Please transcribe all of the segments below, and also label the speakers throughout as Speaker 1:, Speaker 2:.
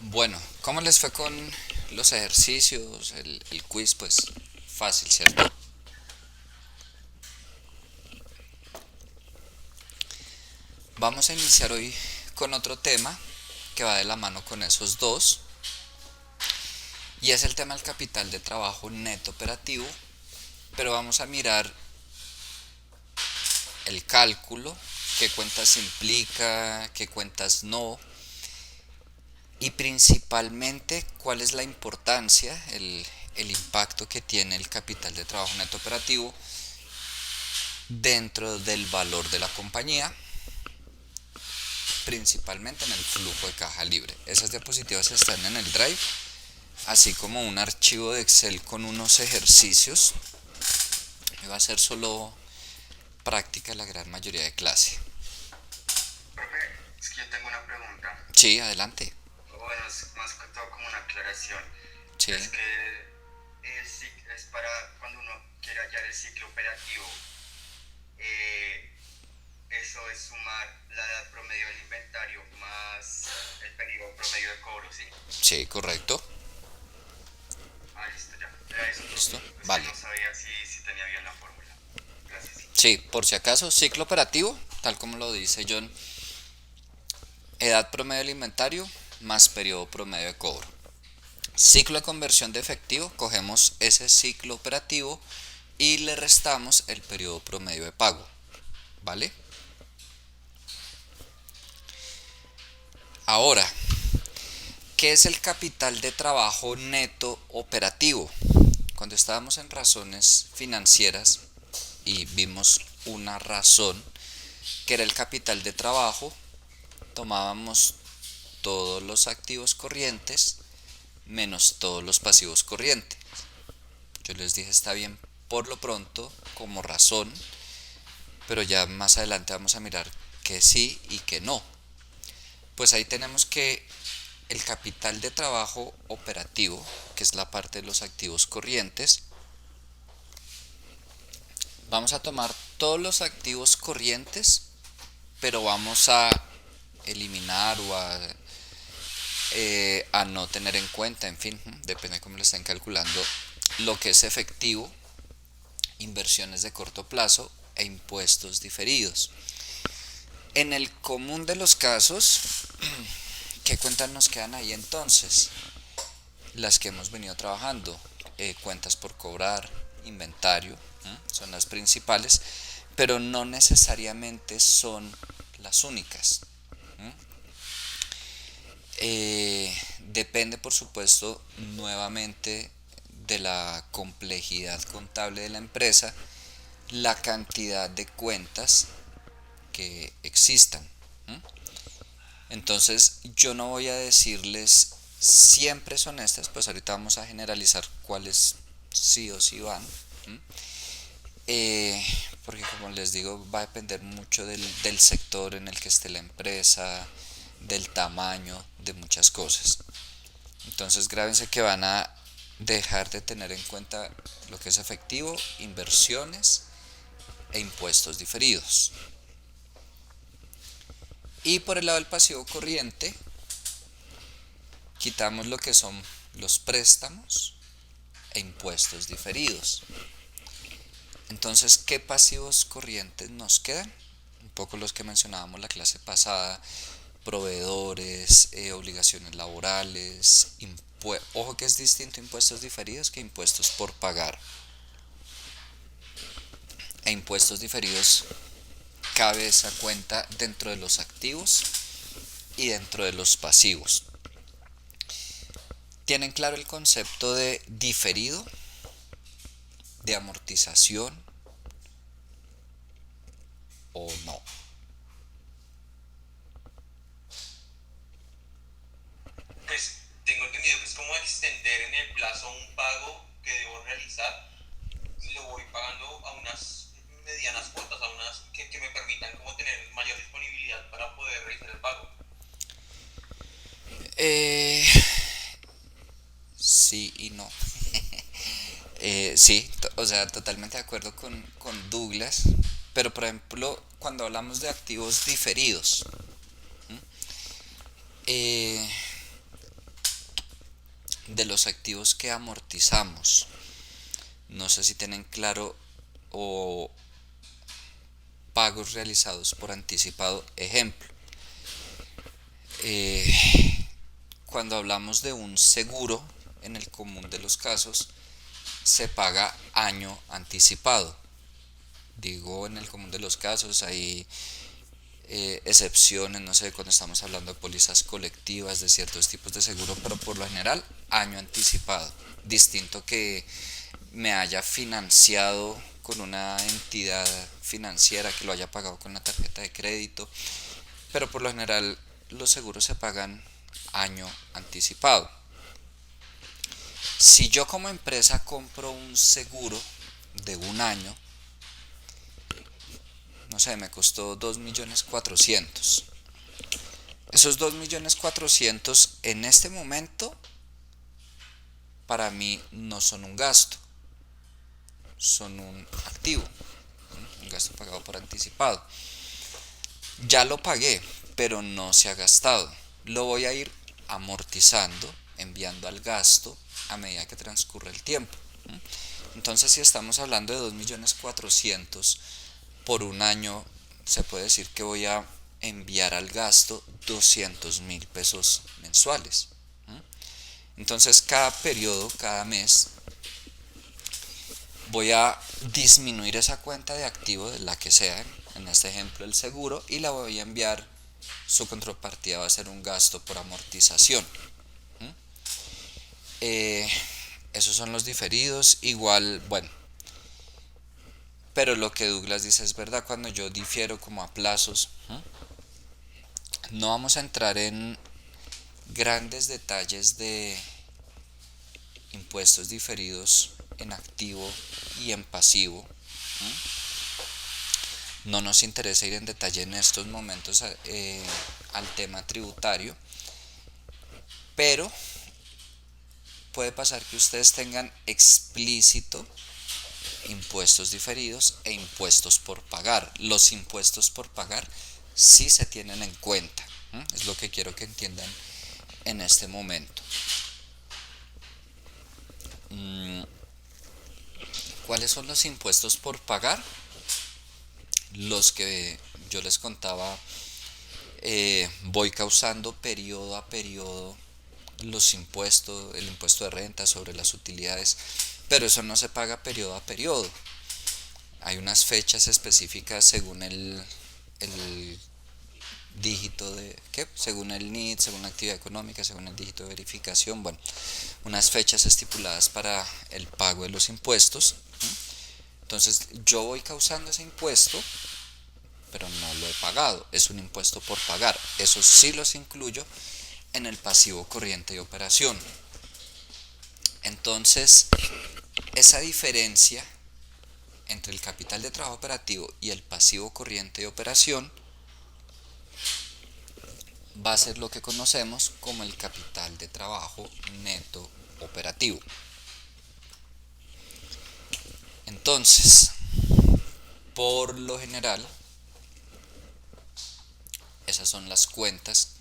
Speaker 1: Bueno, ¿cómo les fue con los ejercicios, el quiz? Pues fácil, ¿cierto? Vamos a iniciar hoy con otro tema que va de la mano con esos dos y es el tema del capital de trabajo neto operativo, pero vamos a mirar el cálculo, qué cuentas implica, qué cuentas no y principalmente cuál es la importancia, el impacto que tiene el capital de trabajo neto operativo dentro del valor de la compañía, principalmente en el flujo de caja libre. Esas diapositivas están en el Drive, así como un archivo de Excel con unos ejercicios. Va a ser solo práctica la gran mayoría de clase.
Speaker 2: Profe, es que yo tengo una pregunta.
Speaker 1: Sí, adelante.
Speaker 2: Bueno, es más que todo como una aclaración.
Speaker 1: Sí,
Speaker 2: Es que es para cuando uno quiere hallar el ciclo operativo. eh, Eso es sumar la edad promedio del inventario más el periodo promedio de cobro, ¿sí?
Speaker 1: sí, correcto.
Speaker 2: Ah, listo, ya. Era eso, profe.
Speaker 1: Listo.
Speaker 2: Es que
Speaker 1: Vale.
Speaker 2: no sabía si tenía bien la fórmula. Gracias.
Speaker 1: Sí, por si acaso, ciclo operativo, tal como lo dice John, edad promedio del inventario más periodo promedio de cobro. Ciclo de conversión de efectivo, cogemos ese ciclo operativo y le restamos el periodo promedio de pago. ¿Vale? Ahora, ¿qué es el capital de trabajo neto operativo? Cuando estábamos en razones financieras y vimos una razón que era el capital de trabajo, tomábamos todos los activos corrientes menos todos los pasivos corrientes. Yo les dije está bien por lo pronto como razón, pero ya más adelante vamos a mirar que sí y que no. Pues ahí tenemos que el capital de trabajo operativo, que es la parte de los activos corrientes, vamos a tomar todos los activos corrientes, pero vamos a eliminar o a no tener en cuenta, en fin, depende de cómo lo estén calculando, lo que es efectivo, inversiones de corto plazo e impuestos diferidos. En el común de los casos, ¿qué cuentas nos quedan ahí entonces? Las que hemos venido trabajando, cuentas por cobrar, inventario, son las principales, pero no necesariamente son las únicas. Depende, por supuesto, nuevamente de la complejidad contable de la empresa, la cantidad de cuentas que existan. Entonces, yo no voy a decirles siempre son estas, pues ahorita vamos a generalizar cuáles sí o sí van. Eh, Porque como les digo, va a depender mucho del sector en el que esté la empresa, del tamaño, de muchas cosas. Entonces grábense que van a dejar de tener en cuenta lo que es efectivo, inversiones e impuestos diferidos. Y por el lado del pasivo corriente, quitamos lo que son los préstamos e impuestos diferidos. Entonces, ¿qué pasivos corrientes nos quedan? Un poco los que mencionábamos la clase pasada, proveedores, obligaciones laborales, ojo que es distinto impuestos diferidos que impuestos por pagar. E impuestos diferidos cabe esa cuenta dentro de los activos y dentro de los pasivos. ¿Tienen claro el concepto de diferido, de amortización o no?
Speaker 2: Pues tengo entendido que es como extender en el plazo un pago que debo realizar y lo voy pagando a unas medianas cuotas, a unas que me permitan como tener mayor disponibilidad para poder realizar el pago.
Speaker 1: Eh, sí y no. Sí, o sea, totalmente de acuerdo con Douglas, pero por ejemplo, cuando hablamos de activos diferidos, ¿m? eh, de los activos que amortizamos. No sé si tienen claro o pagos realizados por anticipado. Ejemplo, cuando hablamos de un seguro, en el común de los casos, se paga año anticipado. Digo en el común de los casos, hay excepciones, no sé, cuando estamos hablando de pólizas colectivas, de ciertos tipos de seguro, pero por lo general, año anticipado. Distinto que me haya financiado con una entidad financiera, que lo haya pagado con una tarjeta de crédito, pero por lo general los seguros se pagan año anticipado. Si yo como empresa compro un seguro de un año, no sé, me costó 2.400.000. Esos 2.400.000 en este momento para mí no son un gasto, son un activo, un gasto pagado por anticipado. Ya lo pagué, pero no se ha gastado. Lo voy a ir amortizando, enviando al gasto a medida que transcurre el tiempo. Entonces, si estamos hablando de 2.400.000 por un año, se puede decir que voy a enviar al gasto 200.000 pesos mensuales. Entonces, cada periodo, cada mes, voy a disminuir esa cuenta de activo de la que sea, en este ejemplo el seguro, y la voy a enviar, su contrapartida va a ser un gasto por amortización. Eh, Esos son los diferidos, igual, bueno, pero lo que Douglas dice es verdad, cuando yo difiero como a plazos, no vamos a entrar en grandes detalles de impuestos diferidos en activo y en pasivo. No nos interesa ir en detalle en estos momentos al tema tributario, pero puede pasar que ustedes tengan explícito impuestos diferidos e impuestos por pagar. Los impuestos por pagar sí se tienen en cuenta. Es lo que quiero que entiendan en este momento. ¿Cuáles son los impuestos por pagar? Los que yo les contaba, voy causando periodo a periodo los impuestos, el impuesto de renta sobre las utilidades, pero eso no se paga periodo a periodo. Hay unas fechas específicas según el dígito de, ¿qué? Según el NID, según la actividad económica, según el dígito de verificación, bueno, unas fechas estipuladas para el pago de los impuestos. Entonces yo voy causando ese impuesto, pero no lo he pagado, es un impuesto por pagar. Eso sí los incluyo en el pasivo corriente de operación. Entonces, esa diferencia entre el capital de trabajo operativo y el pasivo corriente de operación va a ser lo que conocemos como el capital de trabajo neto operativo. Entonces, por lo general, esas son las cuentas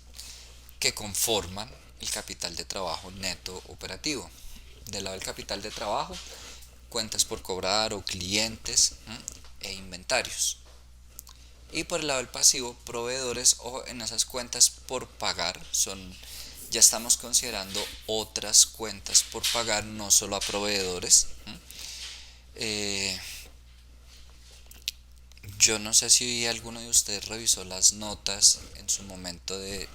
Speaker 1: que conforman el capital de trabajo neto operativo. Del lado del capital de trabajo, cuentas por cobrar o clientes e inventarios. Y por el lado del pasivo, proveedores, o en esas cuentas por pagar, ya estamos considerando otras cuentas por pagar, no solo a proveedores. Yo no sé si alguno de ustedes revisó las notas en su momento de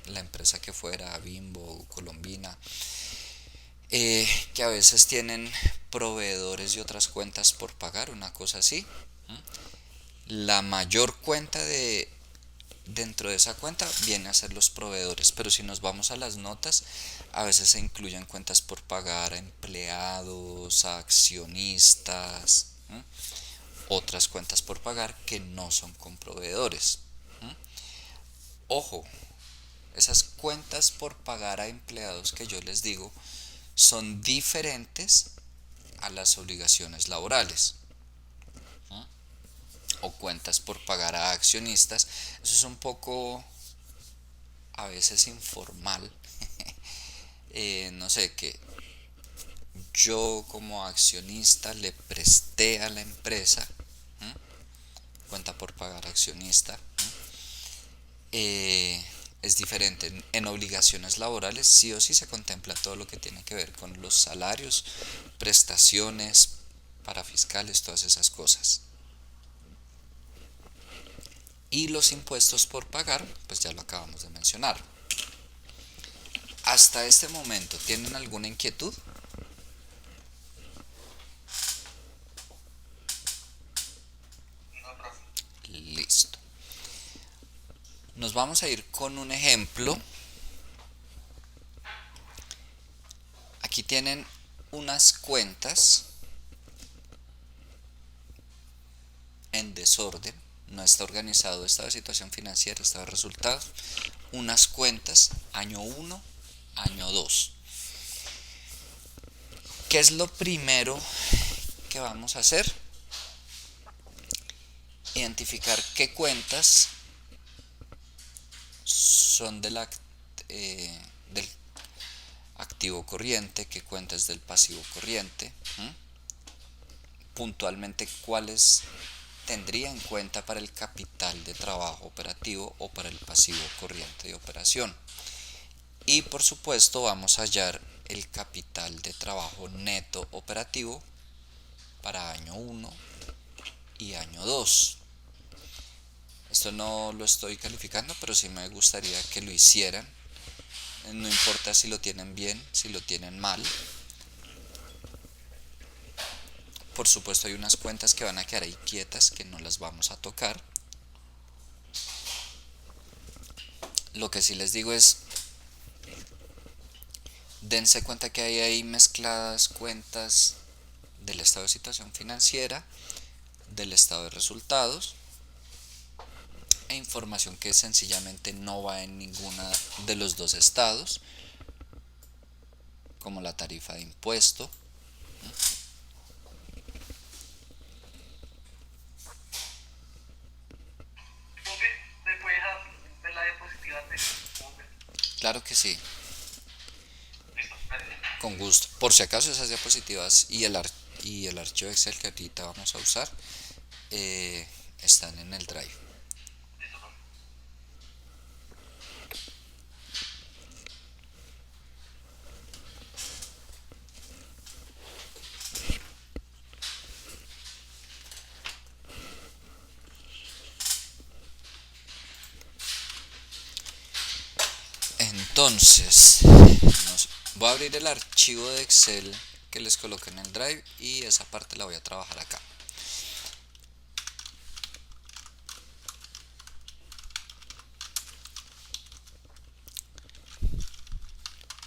Speaker 1: la empresa que fuera, Bimbo o Colombina, que a veces tienen proveedores y otras cuentas por pagar, una cosa así. La mayor cuenta dentro de esa cuenta viene a ser los proveedores, pero si nos vamos a las notas, a veces se incluyen cuentas por pagar a empleados, a accionistas, otras cuentas por pagar que no son con proveedores. Ojo, esas cuentas por pagar a empleados que yo les digo son diferentes a las obligaciones laborales. O cuentas por pagar a accionistas. Eso es un poco a veces informal. no sé, que yo como accionista le presté a la empresa, ¿m? Cuenta por pagar accionista, es diferente. En obligaciones laborales sí o sí se contempla todo lo que tiene que ver con los salarios, prestaciones, parafiscales, todas esas cosas. Y los impuestos por pagar, pues ya lo acabamos de mencionar. Hasta este momento, ¿tienen alguna inquietud?
Speaker 2: No, profe.
Speaker 1: Listo. Nos vamos a ir con un ejemplo. Aquí tienen unas cuentas en desorden. No está organizado estado de situación financiera, estado de resultados. Unas cuentas, año 1, año 2. ¿Qué es lo primero que vamos a hacer? Identificar qué cuentas son del activo corriente, qué cuentas del pasivo corriente. Puntualmente cuáles tendría en cuenta para el capital de trabajo operativo o para el pasivo corriente de operación. Y por supuesto vamos a hallar el capital de trabajo neto operativo para año 1 y año 2. Esto no lo estoy calificando, pero sí me gustaría que lo hicieran. No importa si lo tienen bien, si lo tienen mal. Por supuesto hay unas cuentas que van a quedar ahí quietas, que no las vamos a tocar. Lo que sí les digo es, dense cuenta que hay ahí mezcladas cuentas del estado de situación financiera, del estado de resultados e información que sencillamente no va en ninguna de los dos estados, como la tarifa de impuesto.
Speaker 2: Profe, ¿me puede dejar ver la diapositiva anterior?
Speaker 1: Claro que sí,
Speaker 2: Listo, gracias.
Speaker 1: con gusto. Por si acaso esas diapositivas y el archivo Excel que ahorita vamos a usar eh, están en el Drive.
Speaker 2: Listo, profe.
Speaker 1: Entonces, voy a abrir el archivo de Excel que les coloqué en el Drive y esa parte la voy a trabajar acá.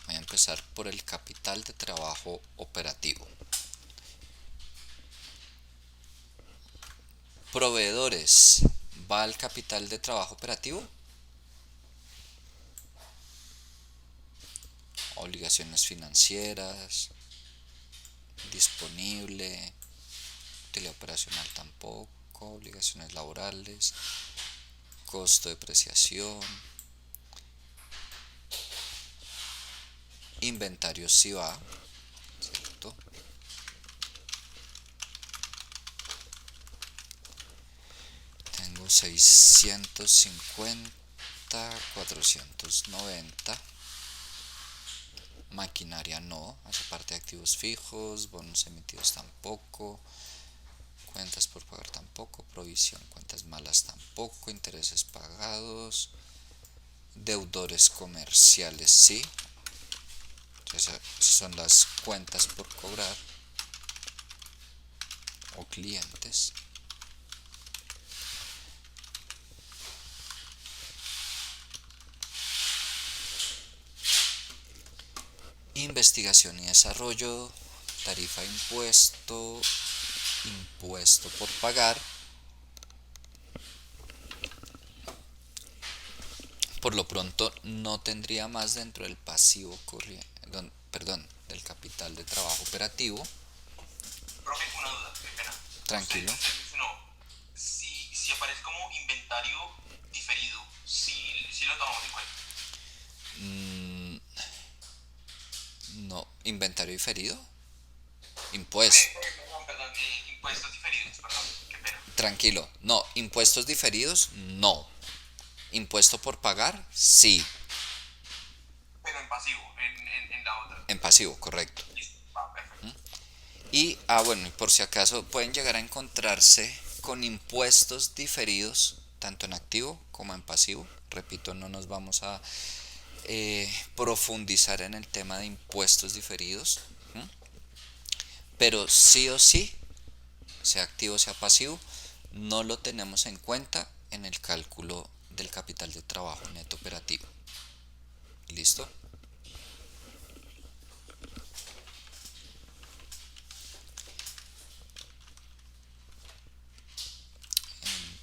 Speaker 1: Voy a empezar por el capital de trabajo operativo. Proveedores, ¿va al capital de trabajo operativo? Obligaciones financieras, disponible, utilidad operacional tampoco, obligaciones laborales, costo de depreciación, inventario sí va, ¿cierto? Tengo 650, 490. Maquinaria no, hace parte de activos fijos, bonos emitidos tampoco, cuentas por pagar tampoco, provisión, cuentas malas tampoco, intereses pagados, deudores comerciales sí. Esas son las cuentas por cobrar o clientes. Investigación y desarrollo, tarifa de impuesto, impuesto por pagar. Por lo pronto no tendría más dentro del pasivo corriente, perdón, del capital de trabajo operativo.
Speaker 2: Profe, una duda, qué pena.
Speaker 1: Tranquilo.
Speaker 2: Usted mencionó, si aparece como inventario diferido, si lo tomamos en cuenta.
Speaker 1: Mm, Inventario diferido. Impuesto.
Speaker 2: Perdón, impuestos diferidos, perdón, qué pena.
Speaker 1: Tranquilo. No, impuestos diferidos, no. Impuesto por pagar, sí.
Speaker 2: Pero en pasivo, en la otra.
Speaker 1: En pasivo, correcto.
Speaker 2: Listo, va, perfecto.
Speaker 1: Y, bueno, y por si acaso pueden llegar a encontrarse con impuestos diferidos, tanto en activo como en pasivo. Repito, no nos vamos a profundizar en el tema de impuestos diferidos, pero sí o sí, sea activo o sea pasivo, no lo tenemos en cuenta en el cálculo del capital de trabajo neto operativo. ¿Listo?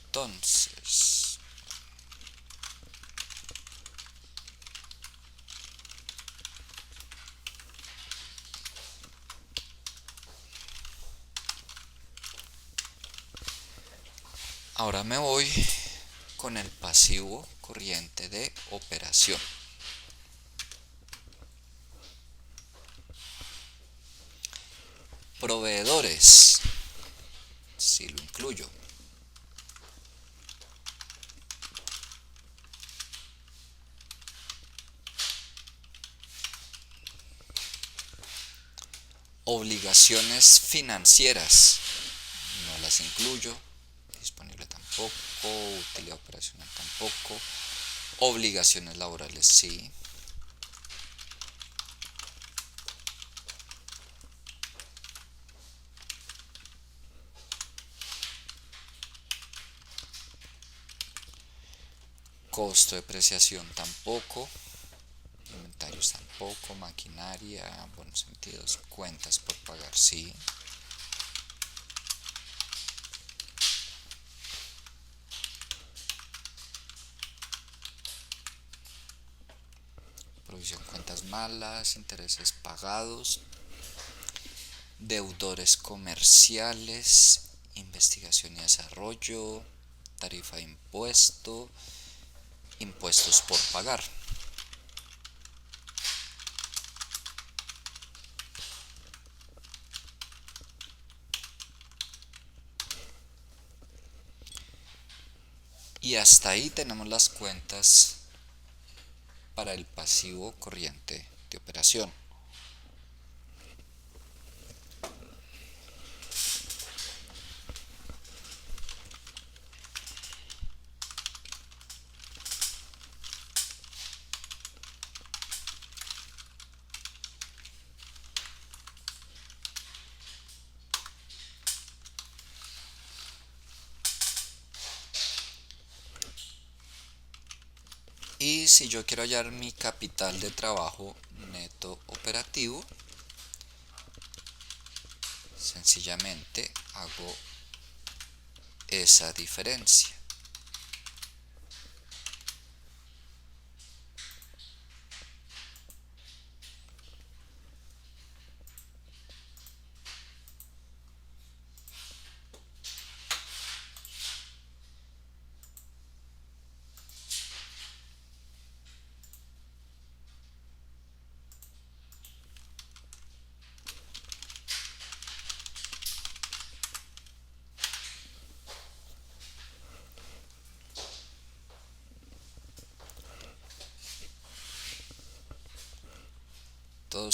Speaker 1: Entonces, ahora me voy con el pasivo corriente de operación. Proveedores, si lo incluyo. Obligaciones financieras, no las incluyo. Disponible tampoco, utilidad operacional tampoco. Obligaciones laborales sí. Costo de depreciación tampoco. Inventarios tampoco. Maquinaria, buenos sentidos. Cuentas por pagar sí. Provisión cuentas malas. Intereses pagados. Deudores comerciales. Investigación y desarrollo. Tarifa de impuesto. Impuestos por pagar. Y hasta ahí tenemos las cuentas para el pasivo corriente de operación. Y si yo quiero hallar mi capital de trabajo neto operativo, sencillamente hago esa diferencia.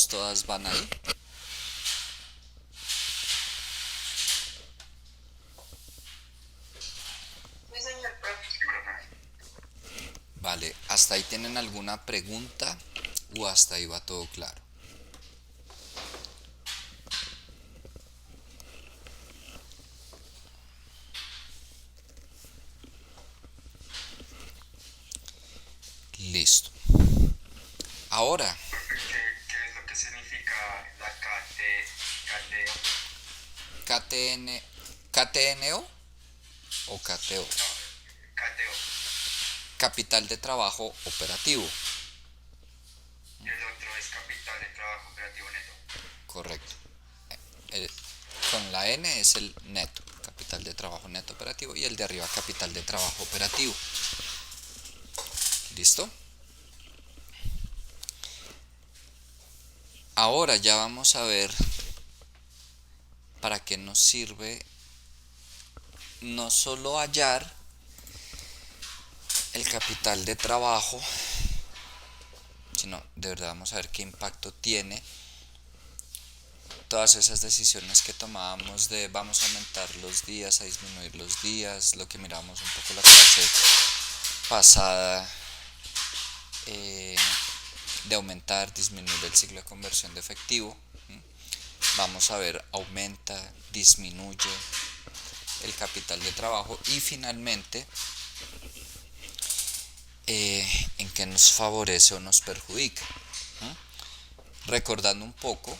Speaker 1: Todas van ahí.
Speaker 2: Sí, señor, profe.
Speaker 1: Vale, ¿hasta ahí tienen alguna pregunta o hasta ahí va todo claro? Listo. Ahora,
Speaker 2: ¿Qué es lo que significa la
Speaker 1: KTN, KTNO o KTO,
Speaker 2: KTO?
Speaker 1: capital de trabajo operativo.
Speaker 2: Y el otro es capital de trabajo operativo neto.
Speaker 1: Correcto. El- con la N es el neto, capital de trabajo neto operativo, y el de arriba capital de trabajo operativo. ¿Listo? Ahora ya vamos a ver para qué nos sirve no solo hallar el capital de trabajo, sino de verdad vamos a ver qué impacto tiene todas esas decisiones que tomábamos de vamos a aumentar los días, a disminuir los días, lo que miramos un poco la clase pasada, eh, de aumentar, disminuir el ciclo de conversión de efectivo. Vamos a ver, aumenta, disminuye el capital de trabajo y finalmente en qué nos favorece o nos perjudica. Recordando un poco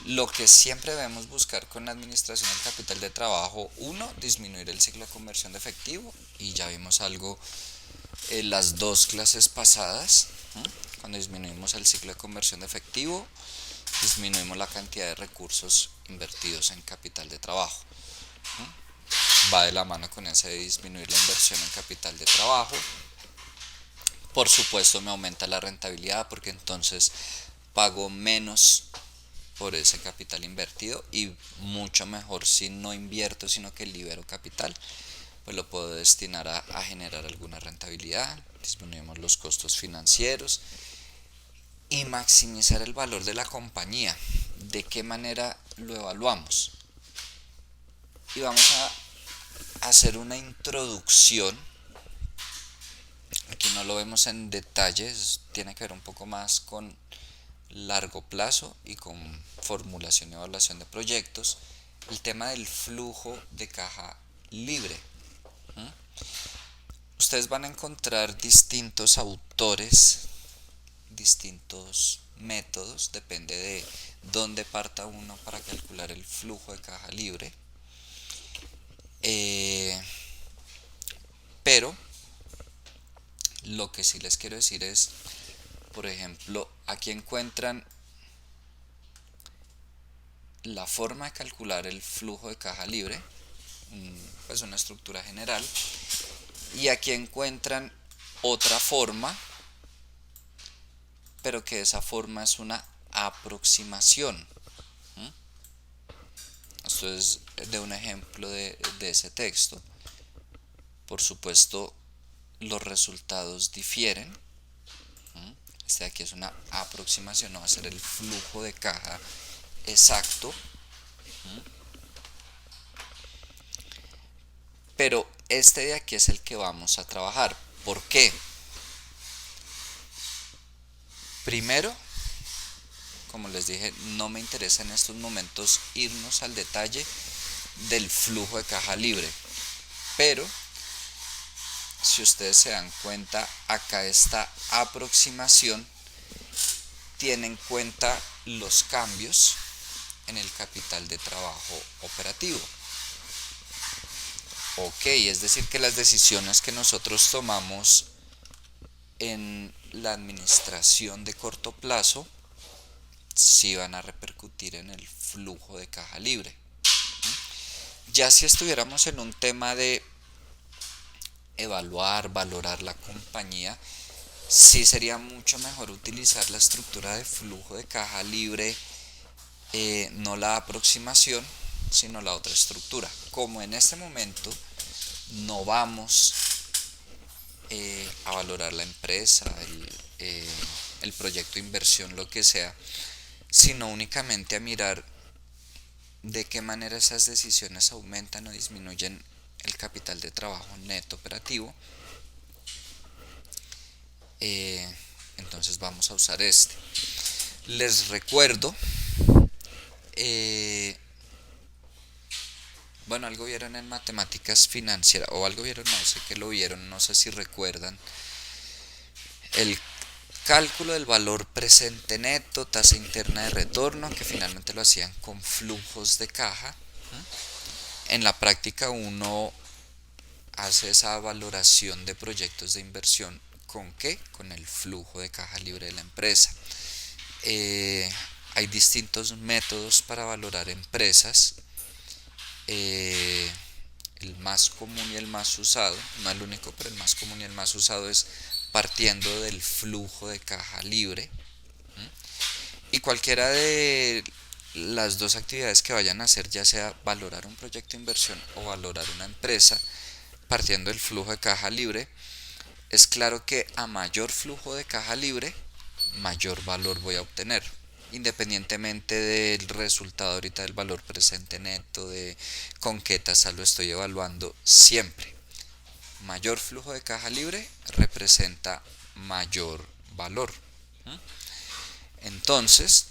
Speaker 1: lo que siempre debemos buscar con la administración del capital de trabajo: uno, disminuir el ciclo de conversión de efectivo, y ya vimos algo en las dos clases pasadas. Cuando disminuimos el ciclo de conversión de efectivo, disminuimos la cantidad de recursos invertidos en capital de trabajo. Va de la mano con ese de disminuir la inversión en capital de trabajo. Por supuesto me aumenta la rentabilidad porque entonces pago menos por ese capital invertido, y mucho mejor si no invierto sino que libero capital, pues lo puedo destinar a generar alguna rentabilidad. Disminuimos los costos financieros y maximizar el valor de la compañía. ¿De qué manera lo evaluamos? Y vamos a hacer una introducción. Aquí no lo vemos en detalles, tiene que ver un poco más con largo plazo y con formulación y evaluación de proyectos. El tema del flujo de caja libre. Ustedes van a encontrar distintos autores, distintos métodos, depende de dónde parta uno para calcular el flujo de caja libre. Pero lo que sí les quiero decir es, por ejemplo, aquí encuentran la forma de calcular el flujo de caja libre, pues una estructura general, y aquí encuentran otra forma, pero que esa forma es una aproximación. Esto es de un ejemplo de ese texto. Por supuesto, los resultados difieren. Este de aquí es una aproximación, no va a ser el flujo de caja exacto. Pero este de aquí es el que vamos a trabajar. ¿Por qué? Primero, como les dije, no me interesa en estos momentos irnos al detalle del flujo de caja libre. Pero, si ustedes se dan cuenta, acá esta aproximación tiene en cuenta los cambios en el capital de trabajo operativo. Ok, es decir que las decisiones que nosotros tomamos en la administración de corto plazo sí van a repercutir en el flujo de caja libre. Ya si estuviéramos en un tema de evaluar, valorar la compañía, sí sería mucho mejor utilizar la estructura de flujo de caja libre, no la aproximación, sino la otra estructura. Como en este momento no vamos a valorar la empresa, el proyecto de inversión, lo que sea, sino únicamente a mirar de qué manera esas decisiones aumentan o disminuyen el capital de trabajo neto operativo, entonces vamos a usar este. Les recuerdo, bueno, algo vieron en matemáticas financieras, o algo vieron, no sé que lo vieron, no sé si recuerdan, el cálculo del valor presente neto, tasa interna de retorno, que finalmente lo hacían con flujos de caja. En la práctica uno hace esa valoración de proyectos de inversión ¿con qué? Con el flujo de caja libre de la empresa. Hay distintos métodos para valorar empresas. El más común y el más usado, no el único, pero el más común y el más usado es partiendo del flujo de caja libre. cualquiera de las dos actividades que vayan a hacer, ya sea valorar un proyecto de inversión o valorar una empresa, partiendo del flujo de caja libre, es claro que a mayor flujo de caja libre, mayor valor voy a obtener, independientemente del resultado ahorita del valor presente neto, de con qué tasa lo estoy evaluando. Siempre mayor flujo de caja libre representa mayor valor. Entonces,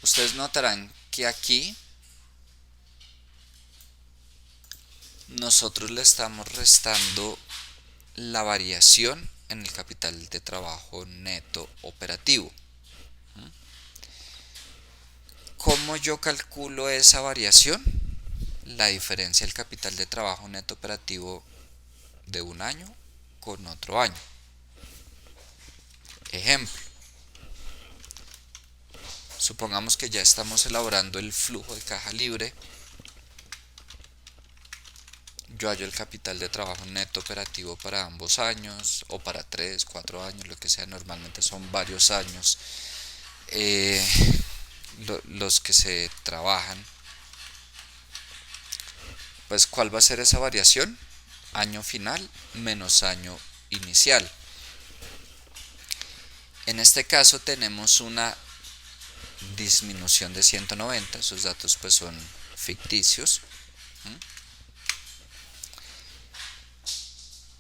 Speaker 1: ustedes notarán que aquí nosotros le estamos restando la variación en el capital de trabajo neto operativo. ¿Cómo yo calculo esa variación? La diferencia del capital de trabajo neto operativo de un año con otro año. Ejemplo, supongamos que ya estamos elaborando el flujo de caja libre. Yo hallo el capital de trabajo neto operativo para ambos años, o para 3, 4 años, lo que sea. Normalmente son varios años los que se trabajan. Pues, ¿cuál va a ser esa variación? Año final menos año inicial. En este caso tenemos una disminución de 190. Esos datos pues son ficticios.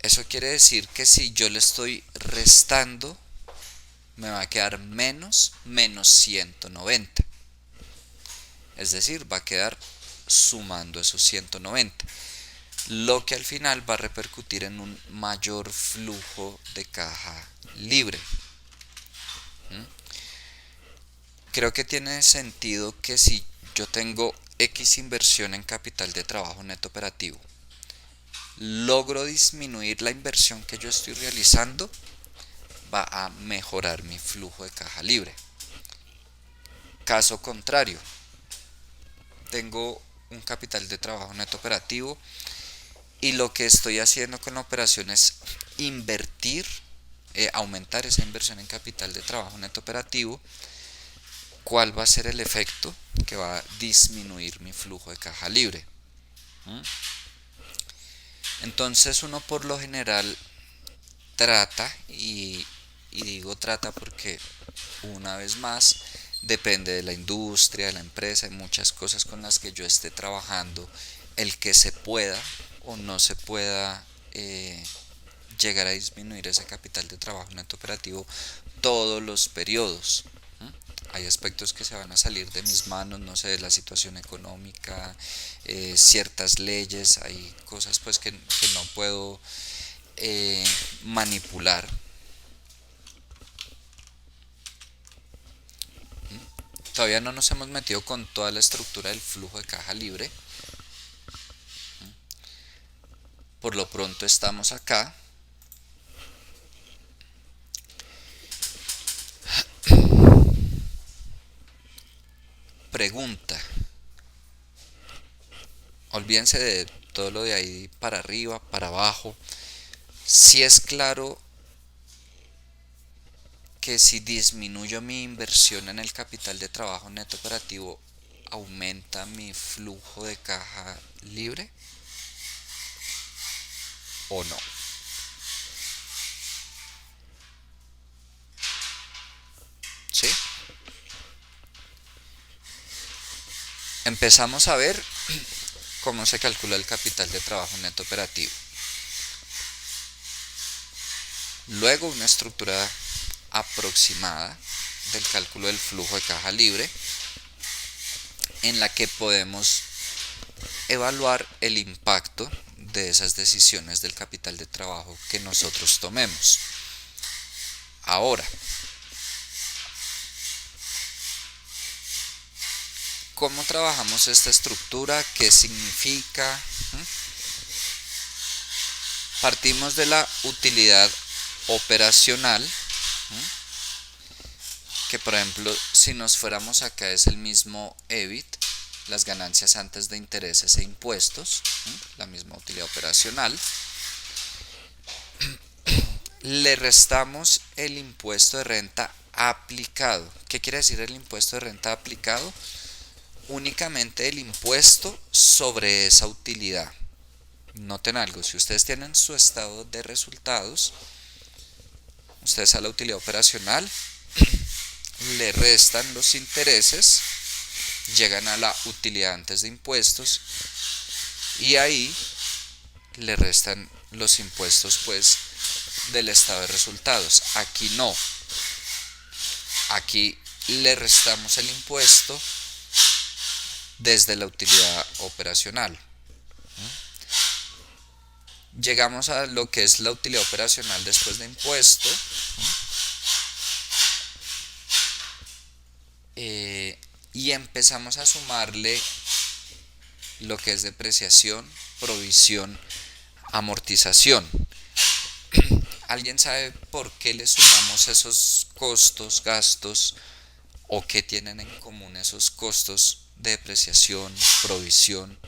Speaker 1: Eso quiere decir que si yo le estoy restando, me va a quedar menos 190. Es decir, va a quedar sumando esos 190. Lo que al final va a repercutir en un mayor flujo de caja libre. Creo que tiene sentido que si yo tengo X inversión en capital de trabajo neto operativo, logro disminuir la inversión que yo estoy realizando, va a mejorar mi flujo de caja libre. Caso contrario, tengo un capital de trabajo neto operativo y lo que estoy haciendo con la operación es invertir, aumentar esa inversión en capital de trabajo neto operativo. ¿Cuál va a ser el efecto? Que va a disminuir mi flujo de caja libre. Entonces uno por lo general trata, y digo trata porque una vez más depende de la industria, de la empresa, de muchas cosas con las que yo esté trabajando, el que se pueda o no se pueda llegar a disminuir ese capital de trabajo neto operativo todos los periodos. Hay aspectos que se van a salir de mis manos, no sé, de la situación económica, ciertas leyes, hay cosas pues que no puedo manipular. Todavía no nos hemos metido con toda la estructura del flujo de caja libre. Por lo pronto estamos acá. Pregunta. Olvídense de todo lo de ahí para arriba, para abajo. Si es claro que si disminuyo mi inversión en el capital de trabajo neto operativo, aumenta mi flujo de caja libre o no. ¿Sí? Empezamos a ver cómo se calcula el capital de trabajo neto operativo. Luego una estructura aproximada del cálculo del flujo de caja libre, en la que podemos evaluar el impacto de esas decisiones del capital de trabajo que nosotros tomemos. Ahora, ¿cómo trabajamos esta estructura? ¿Qué significa? Partimos de la utilidad operacional, que por ejemplo, si nos fuéramos acá es el mismo EBIT, las ganancias antes de intereses e impuestos, la misma utilidad operacional. le restamos el impuesto de renta aplicado. ¿Qué quiere decir el impuesto de renta aplicado? Únicamente el impuesto sobre esa utilidad. Noten algo, si ustedes tienen su estado de resultados, ustedes a la utilidad operacional le restan los intereses, llegan a la utilidad antes de impuestos y ahí le restan los impuestos pues del estado de resultados. Aquí no, aquí le restamos el impuesto desde la utilidad operacional. Llegamos a lo que es la utilidad operacional después de impuesto. Y empezamos a sumarle lo que es depreciación, provisión, amortización. ¿Alguien sabe por qué le sumamos esos costos, gastos, o qué tienen en común esos costos de depreciación, provisión,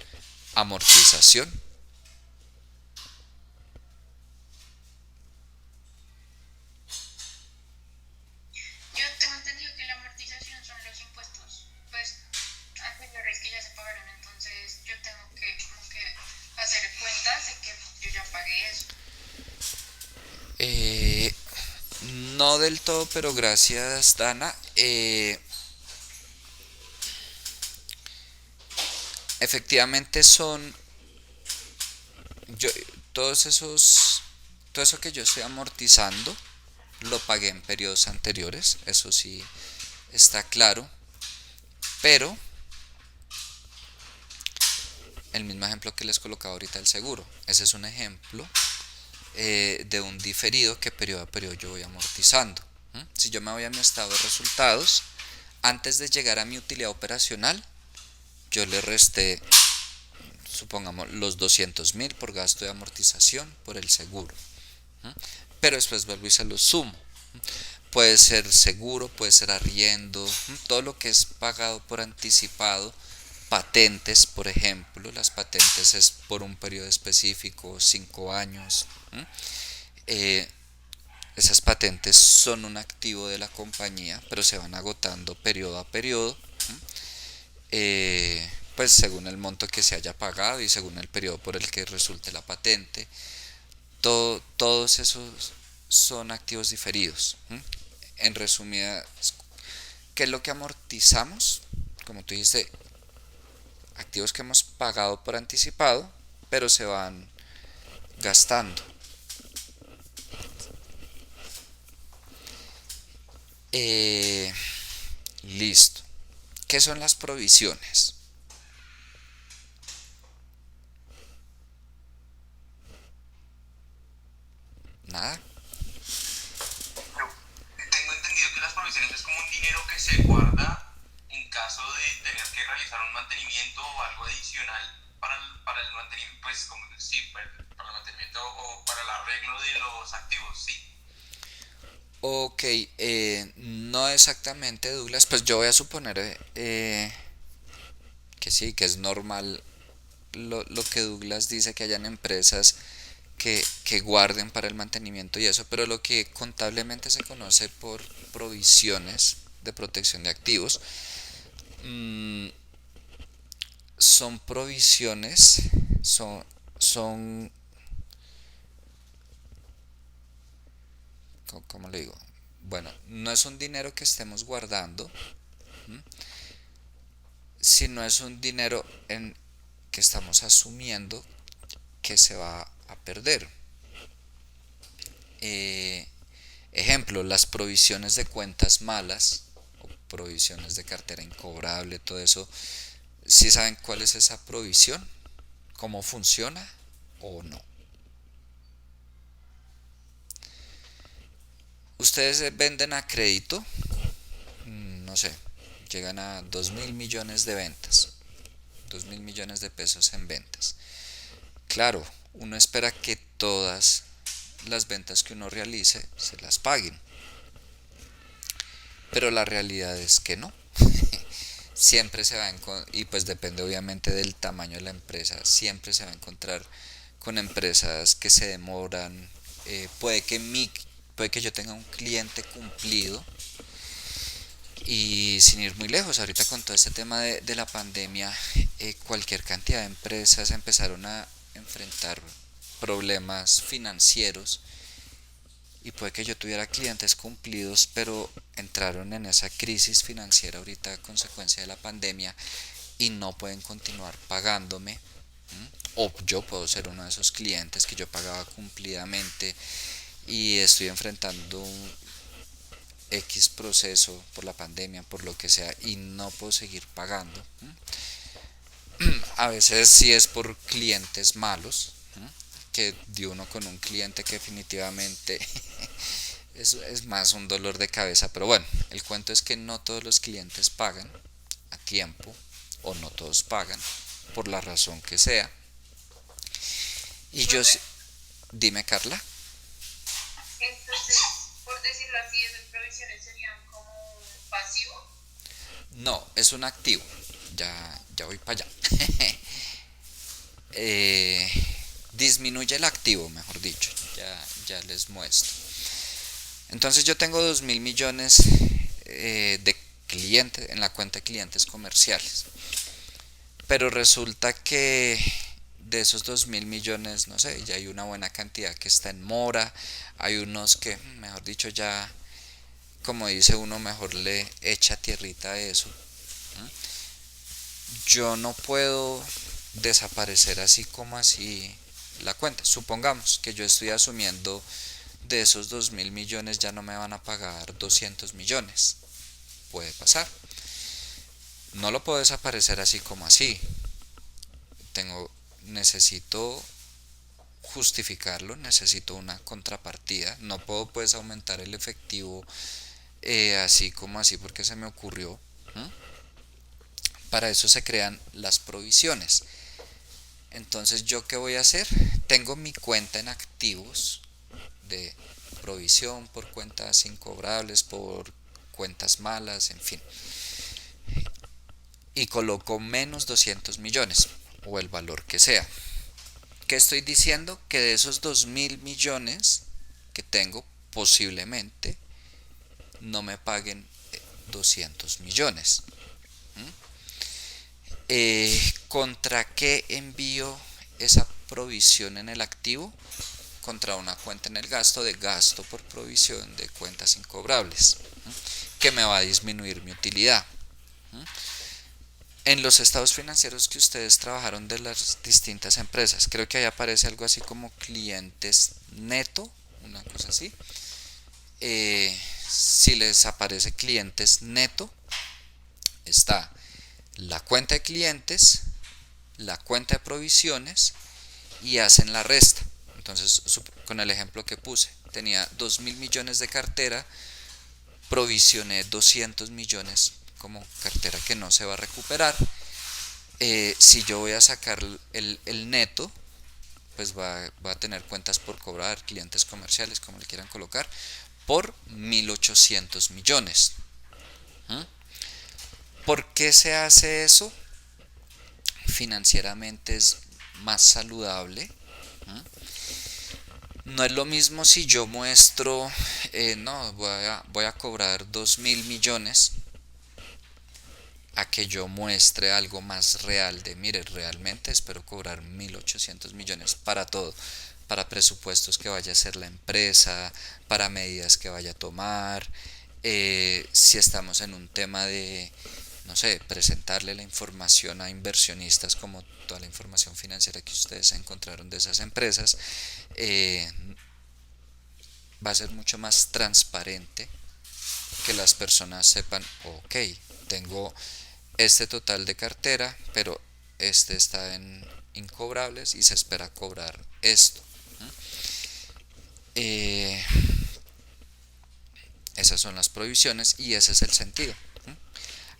Speaker 1: amortización?
Speaker 3: Yo tengo entendido que la amortización son los impuestos, pues, anteriores que ya se pagaron, entonces yo tengo que como que hacer cuentas de que yo ya pagué eso.
Speaker 1: Eh, no del todo, pero gracias, Dana. Efectivamente son yo todos esos todo eso que yo estoy amortizando lo pagué en periodos anteriores, eso sí está claro, pero el mismo ejemplo que les colocaba ahorita el seguro, ese es un ejemplo de un diferido que periodo a periodo yo voy amortizando. Si yo me voy a mi estado de resultados, antes de llegar a mi utilidad operacional, yo le resté, supongamos, los 200.000 por gasto de amortización por el seguro. Pero después vuelvo y se los sumo. Puede ser seguro, puede ser arriendo, todo lo que es pagado por anticipado. Patentes, por ejemplo, las patentes es por un periodo específico, 5 años. Eh, esas patentes son un activo de la compañía, pero se van agotando periodo a periodo, pues según el monto que se haya pagado y según el periodo por el que resulte la patente. Todos esos son activos diferidos. En resumida, ¿qué es lo que amortizamos? Como tú dijiste, activos que hemos pagado por anticipado, pero se van gastando. Eh, Listo. ¿Qué son las provisiones? Nada.
Speaker 2: Yo tengo entendido que las provisiones es como un dinero que se guarda en caso de tener que realizar un mantenimiento o algo adicional para el mantenimiento, pues como sí, para el mantenimiento o para el arreglo de los activos, sí.
Speaker 1: Ok, no exactamente, Douglas. Pues yo voy a suponer que sí, que es normal lo que Douglas dice, que hayan empresas que guarden para el mantenimiento y eso, pero lo que contablemente se conoce por provisiones de protección de activos mmm, son provisiones, son ¿cómo le digo? Bueno, no es un dinero que estemos guardando, sino es un dinero en que estamos asumiendo que se va a perder. Eh, Ejemplo, las provisiones de cuentas malas o provisiones de cartera incobrable, todo eso. ¿Sí saben cuál es esa provisión? ¿Cómo funciona o no? Ustedes venden a crédito, no sé, llegan a 2.000 millones de ventas, 2.000 millones de pesos en ventas. Claro, uno espera que todas las ventas que uno realice se las paguen, pero la realidad es que no. Siempre se va a y pues depende obviamente del tamaño de la empresa, siempre se va a encontrar con empresas que se demoran. Puede que puede que yo tenga un cliente cumplido y sin ir muy lejos, ahorita con todo este tema de la pandemia, cualquier cantidad de empresas empezaron a enfrentar problemas financieros y puede que yo tuviera clientes cumplidos, pero entraron en esa crisis financiera ahorita a consecuencia de la pandemia y no pueden continuar pagándome. O yo puedo ser uno de esos clientes que yo pagaba cumplidamente y estoy enfrentando un X proceso por la pandemia, por lo que sea, y no puedo seguir pagando. A veces sí es por clientes malos, que dio uno con un cliente que definitivamente es más un dolor de cabeza, pero bueno, el cuento es que no todos los clientes pagan a tiempo o no todos pagan por la razón que sea. Y yo,
Speaker 3: Profe,
Speaker 1: dime Carla.
Speaker 3: entonces, por decirlo así, esas provisiones serían como un pasivo.
Speaker 1: No, es un activo. Ya voy para allá. Disminuye el activo, mejor dicho. Ya les muestro. Entonces yo tengo 2.000 millones de clientes en la cuenta de clientes comerciales. Pero resulta que de esos 2.000 millones, no sé, ya hay una buena cantidad que está en mora. Hay unos que, mejor dicho, ya, como dice uno, mejor le echa tierrita a eso. Yo no puedo desaparecer así como así la cuenta. Supongamos que yo estoy asumiendo de esos 2.000 millones ya no me van a pagar 200 millones. Puede pasar. No lo puedo desaparecer así como así. Necesito justificarlo, necesito una contrapartida. No puedo pues aumentar el efectivo así como así porque se me ocurrió. Para eso se crean las provisiones. Entonces, ¿yo qué voy a hacer? Tengo mi cuenta en activos de provisión por cuentas incobrables, por cuentas malas, en fin. Y coloco menos 200 millones o el valor que sea. ¿Qué estoy diciendo? Que de esos 2.000 millones que tengo, posiblemente no me paguen 200 millones. ¿Contra qué envío esa provisión en el activo? Contra una cuenta en el gasto de gasto por provisión de cuentas incobrables, que me va a disminuir mi utilidad. En los estados financieros que ustedes trabajaron de las distintas empresas, creo que ahí aparece algo así como clientes neto, una cosa así. Si les aparece clientes neto, está la cuenta de clientes, la cuenta de provisiones y hacen la resta. Entonces, con el ejemplo que puse, tenía 2.000 millones de cartera, provisioné 200 millones como cartera que no se va a recuperar. Si yo voy a sacar el neto, pues va a tener cuentas por cobrar, clientes comerciales, como le quieran colocar, por 1.800 millones. ¿Por qué se hace eso? Financieramente es más saludable. No es lo mismo si yo muestro, no, voy a cobrar 2.000 millones, a que yo muestre algo más real de, mire, realmente espero cobrar 1.800 millones para todo, para presupuestos que vaya a hacer la empresa, para medidas que vaya a tomar, si estamos en un tema de, no sé, presentarle la información a inversionistas como toda la información financiera que ustedes encontraron de esas empresas, va a ser mucho más transparente, que las personas sepan, ok, tengo este total de cartera, pero este está en incobrables y se espera cobrar esto. Esas son las provisiones y ese es el sentido.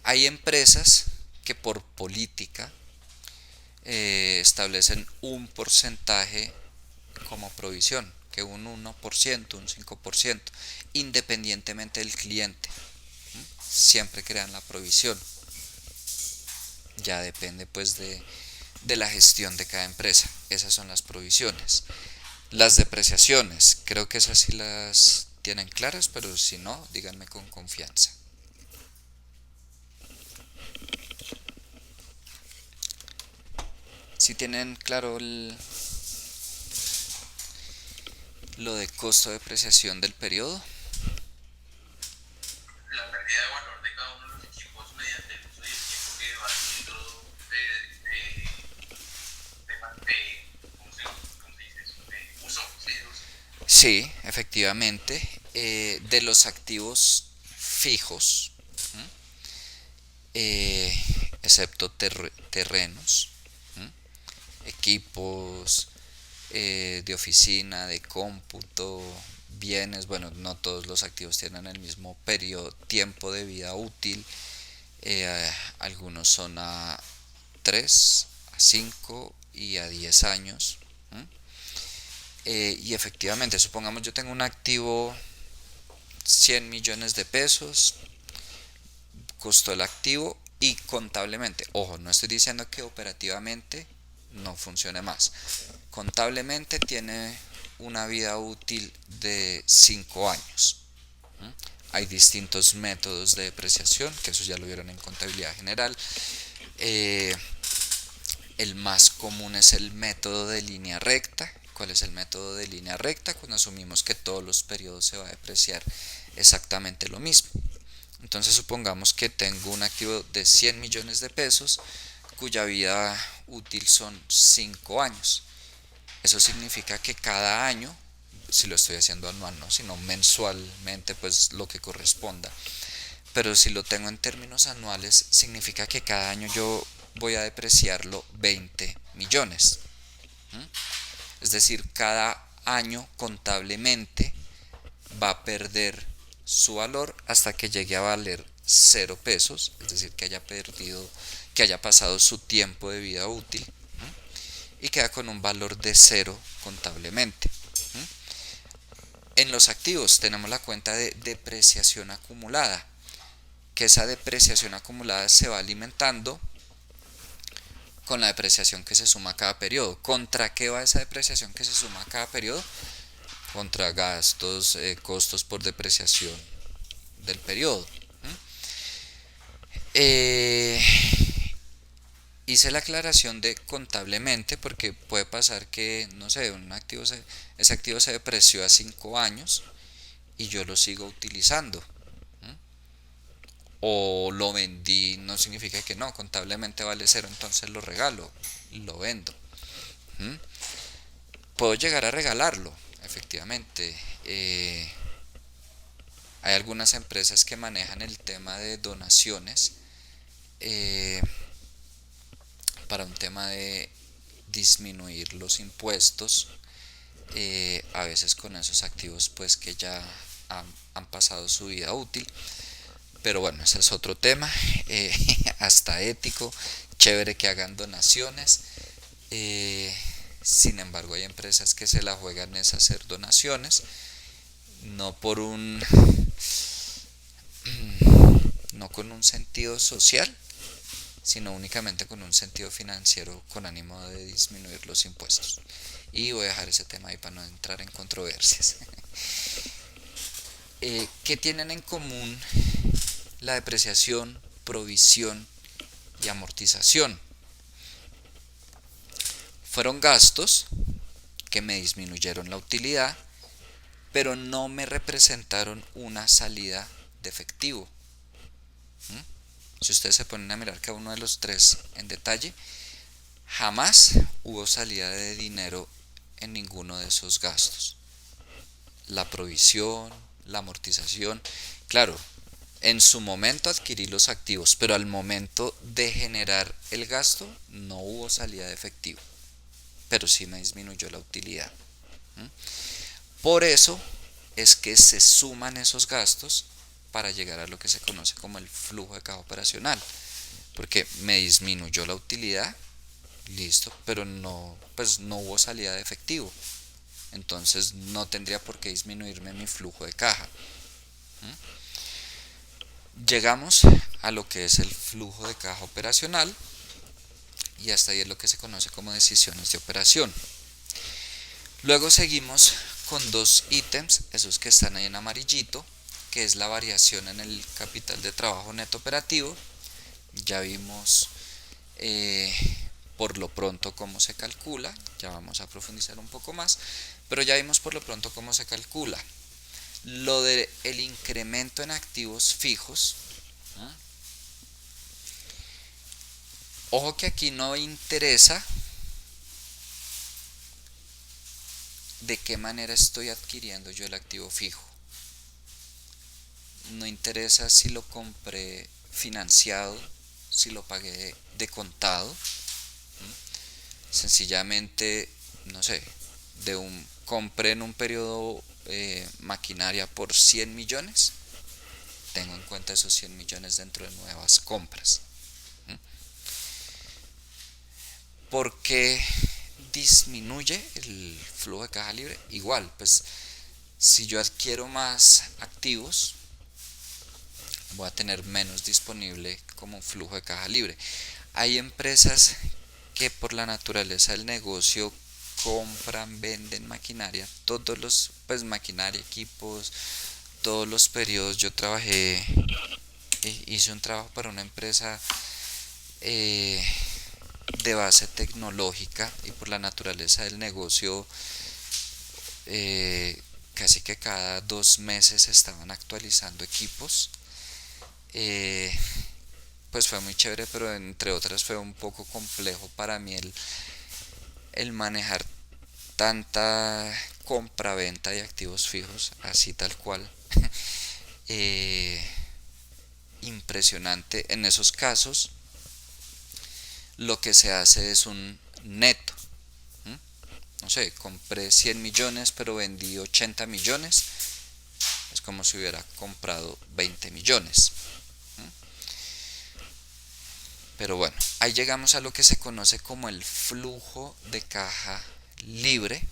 Speaker 1: Hay empresas que por política establecen un porcentaje como provisión, que un 1%, un 5%, independientemente del cliente. Siempre crean la provisión. Ya depende pues de la gestión de cada empresa. Esas son las provisiones. Las depreciaciones, creo que esas sí las tienen claras, pero si no, díganme con confianza. Si tienen claro lo de costo de depreciación del periodo.
Speaker 2: La pérdida de valor de cada uno de los equipos mediante el uso y el tiempo que va haciendo ¿cómo se dice eso? De uso, sí, de uso.
Speaker 1: Sí, efectivamente, de los activos fijos, excepto terrenos, equipos de oficina, de cómputo, bienes. Bueno, no todos los activos tienen el mismo tiempo de vida útil. Algunos son a 3, a 5 y a 10 años. Y efectivamente, supongamos yo tengo un activo 100 millones de pesos, costó el activo, y contablemente, ojo, no estoy diciendo que operativamente no funcione más, contablemente tiene una vida útil de 5 años. Hay distintos métodos de depreciación, que eso ya lo vieron en contabilidad general. El más común es el método de línea recta. ¿Cuál es el método de línea recta? Cuando asumimos que todos los periodos se va a depreciar exactamente lo mismo. Entonces supongamos que tengo un activo de 100 millones de pesos cuya vida útil son 5 años. Eso significa que cada año, si lo estoy haciendo anual, no, sino mensualmente, pues lo que corresponda. Pero si lo tengo en términos anuales, significa que cada año yo voy a depreciarlo 20 millones. Es decir, cada año contablemente va a perder su valor hasta que llegue a valer 0 pesos, es decir, que haya pasado su tiempo de vida útil, y queda con un valor de 0 contablemente. En los activos tenemos la cuenta de depreciación acumulada, que esa depreciación acumulada se va alimentando con la depreciación que se suma a cada periodo. ¿Contra qué va esa depreciación que se suma a cada periodo? Contra gastos, costos por depreciación del periodo. Hice la aclaración de contablemente porque puede pasar que, no sé, ese activo se depreció a 5 años y yo lo sigo utilizando. O lo vendí, no significa que no, contablemente vale 0, entonces lo regalo, lo vendo. Puedo llegar a regalarlo, efectivamente. Hay algunas empresas que manejan el tema de donaciones para un tema de disminuir los impuestos, a veces con esos activos pues que ya han pasado su vida útil. Pero bueno, ese es otro tema, hasta ético, chévere que hagan donaciones. Sin embargo, hay empresas que se la juegan es hacer donaciones, no con un sentido social, sino únicamente con un sentido financiero, con ánimo de disminuir los impuestos. Y voy a dejar ese tema ahí para no entrar en controversias. ¿Qué tienen en común la depreciación, provisión y amortización? Fueron gastos que me disminuyeron la utilidad, pero no me representaron una salida de efectivo. Si ustedes se ponen a mirar cada uno de los tres en detalle, jamás hubo salida de dinero en ninguno de esos gastos. La provisión, la amortización, claro, en su momento adquirí los activos, pero al momento de generar el gasto no hubo salida de efectivo, pero sí me disminuyó la utilidad. Por eso es que se suman esos gastos para llegar a lo que se conoce como el flujo de caja operacional, porque me disminuyó la utilidad, listo, pero no hubo salida de efectivo, entonces no tendría por qué disminuirme mi flujo de caja. Llegamos a lo que es el flujo de caja operacional y hasta ahí es lo que se conoce como decisiones de operación. Luego seguimos con dos ítems, esos que están ahí en amarillito, que es la variación en el capital de trabajo neto operativo. Ya vimos por lo pronto cómo se calcula, ya vamos a profundizar un poco más, pero ya vimos por lo pronto cómo se calcula. Lo del incremento en activos fijos, ¿eh? Ojo que aquí no interesa de qué manera estoy adquiriendo yo el activo fijo. No interesa si lo compré financiado, si lo pagué de contado. Sencillamente, no sé, compré en un periodo maquinaria por 100 millones, tengo en cuenta esos 100 millones dentro de nuevas compras. ¿Por qué disminuye el flujo de caja libre? Igual, pues si yo adquiero más activos, voy a tener menos disponible como flujo de caja libre. Hay empresas que por la naturaleza del negocio compran, venden maquinaria, pues maquinaria, equipos, todos los periodos. Yo hice un trabajo para una empresa de base tecnológica, y por la naturaleza del negocio casi que cada 2 meses estaban actualizando equipos. Pues fue muy chévere, pero entre otras fue un poco complejo para mí el manejar tanta compra-venta de activos fijos, así tal cual. Impresionante. En esos casos lo que se hace es un neto. No sé, compré 100 millones pero vendí 80 millones. Es como si hubiera comprado 20 millones. Pero bueno, ahí llegamos a lo que se conoce como el flujo de caja libre.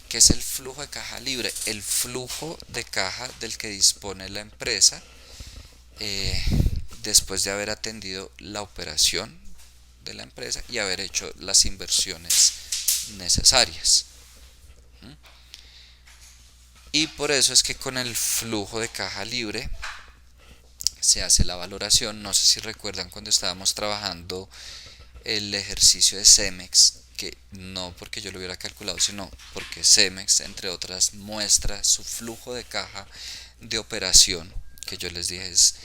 Speaker 1: ¿Qué es el flujo de caja libre? El flujo de caja del que dispone la empresa después de haber atendido la operación de la empresa y haber hecho las inversiones necesarias. Y por eso es que con el flujo de caja libre se hace la valoración. No sé si recuerdan cuando estábamos trabajando el ejercicio de Cemex, que no porque yo lo hubiera calculado, sino porque Cemex, entre otras, muestra su flujo de caja de operación, que yo les dije es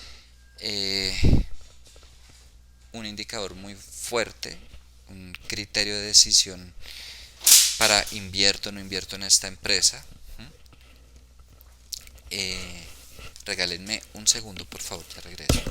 Speaker 1: un indicador muy fuerte, un criterio de decisión para invierto o no invierto en esta empresa. Regálenme un segundo, por favor, ya regreso.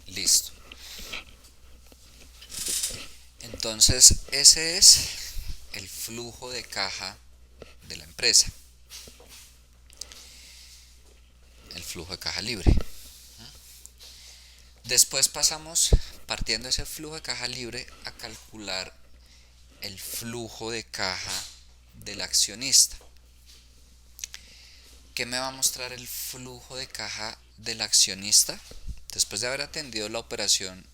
Speaker 1: Listo. Entonces, ese es el flujo de caja de la empresa, el flujo de caja libre. Después pasamos, partiendo de ese flujo de caja libre, a calcular el flujo de caja del accionista. ¿Qué me va a mostrar el flujo de caja del accionista? Después de haber atendido la operación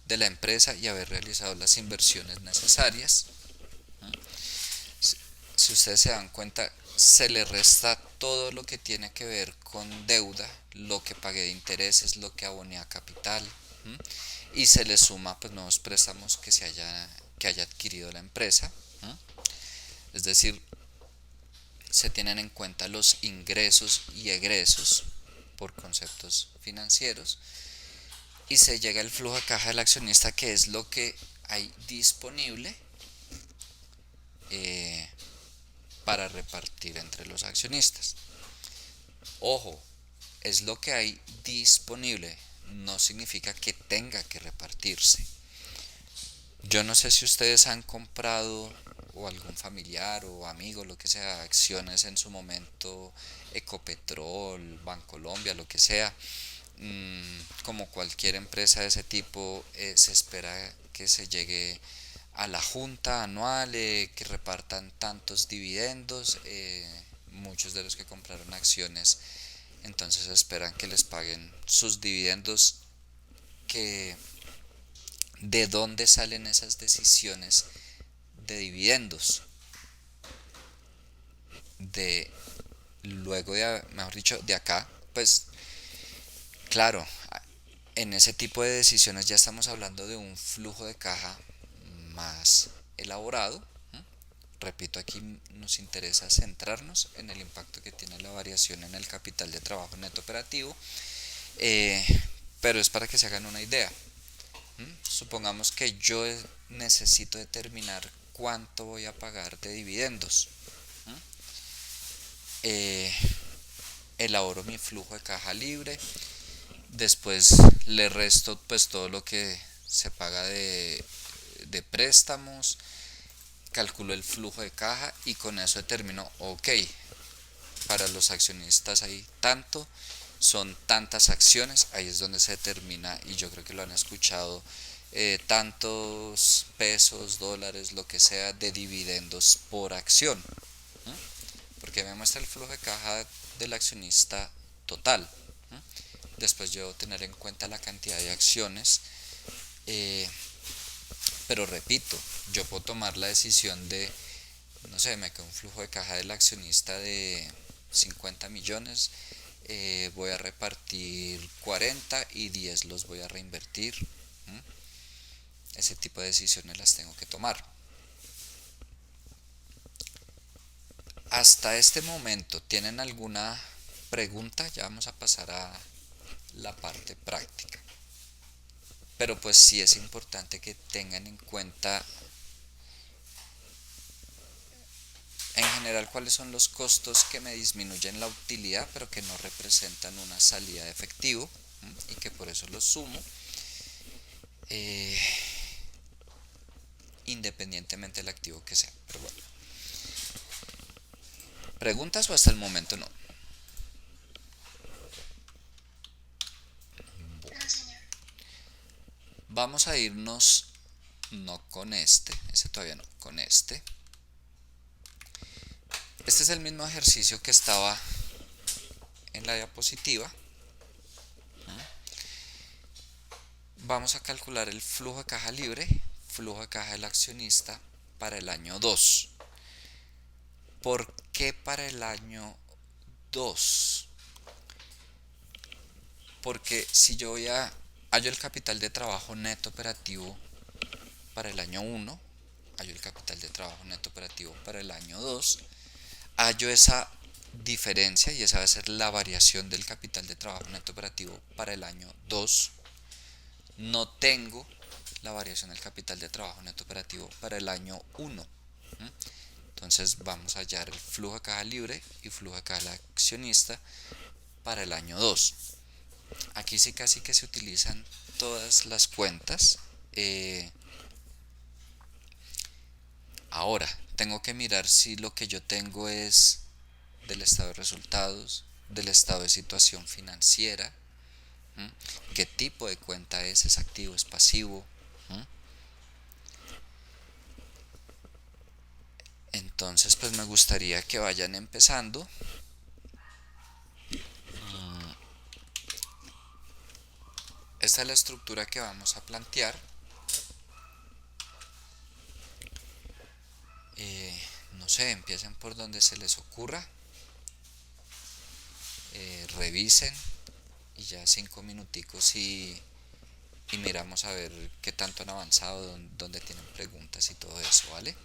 Speaker 1: de la empresa y haber realizado las inversiones necesarias, si ustedes se dan cuenta, se le resta todo lo que tiene que ver con deuda, lo que pagué de intereses, lo que aboné a capital, y se le suma pues nuevos préstamos que haya adquirido la empresa. Es decir, se tienen en cuenta los ingresos y egresos por conceptos financieros, y se llega al flujo de caja del accionista, que es lo que hay disponible para repartir entre los accionistas. Ojo, es lo que hay disponible, no significa que tenga que repartirse. Yo no sé si ustedes han comprado o algún familiar o amigo, lo que sea, acciones en su momento, Ecopetrol, Bancolombia, lo que sea. Como cualquier empresa de ese tipo, se espera que se llegue a la junta anual, que repartan tantos dividendos. Muchos de los que compraron acciones entonces esperan que les paguen sus dividendos. Que ¿De dónde salen esas decisiones de dividendos? De luego de, mejor dicho, de acá, pues claro, en ese tipo de decisiones ya estamos hablando de un flujo de caja más elaborado. Repito, aquí nos interesa centrarnos en el impacto que tiene la variación en el capital de trabajo neto operativo, eh, pero es para que se hagan una idea. Supongamos que yo necesito determinar cuánto voy a pagar de dividendos. Eh, Elaboro mi flujo de caja libre, después le resto pues todo lo que se paga de préstamos, calculo el flujo de caja y con eso determino, ok, para los accionistas hay tanto, son tantas acciones, ahí es donde se determina, y yo creo que lo han escuchado, tantos pesos, dólares, lo que sea, de dividendos por acción, ¿no? Porque me muestra el flujo de caja del accionista total, ¿no? Después yo tener en cuenta la cantidad de acciones, eh, pero repito, yo puedo tomar la decisión de, no sé, me queda un flujo de caja del accionista de 50 millones, voy a repartir 40 y 10 los voy a reinvertir. Ese tipo de decisiones las tengo que tomar. Hasta este momento, ¿tienen alguna pregunta? Ya vamos a pasar a la parte práctica. Pero pues sí es importante que tengan en cuenta en general cuáles son los costos que me disminuyen la utilidad pero que no representan una salida de efectivo, y que por eso los sumo, independientemente del activo que sea. Pero bueno, ¿preguntas o hasta el momento no?
Speaker 3: No, señor.
Speaker 1: Vamos a irnos no con ese todavía no, con este. Este es el mismo ejercicio que estaba en la diapositiva. Vamos a calcular el flujo de caja libre, flujo de caja del accionista para el año 2. ¿Por qué para el año 2? Porque si yo hallo el capital de trabajo neto operativo para el año 1, hallo el capital de trabajo neto operativo para el año 2, hallo esa diferencia y esa va a ser la variación del capital de trabajo neto operativo para el año 2. No tengo la variación del capital de trabajo neto operativo para el año 1. Entonces vamos a hallar el flujo de caja libre y flujo de caja del accionista para el año 2. Aquí sí casi que se utilizan todas las cuentas. Ahora, tengo que mirar si lo que yo tengo es del estado de resultados, del estado de situación financiera, qué tipo de cuenta es activo, es pasivo. Entonces, pues me gustaría que vayan empezando. Esta es la estructura que vamos a plantear. No sé, empiecen por donde se les ocurra, revisen y ya 5 minuticos y miramos a ver qué tanto han avanzado, dónde tienen preguntas y todo eso, ¿vale?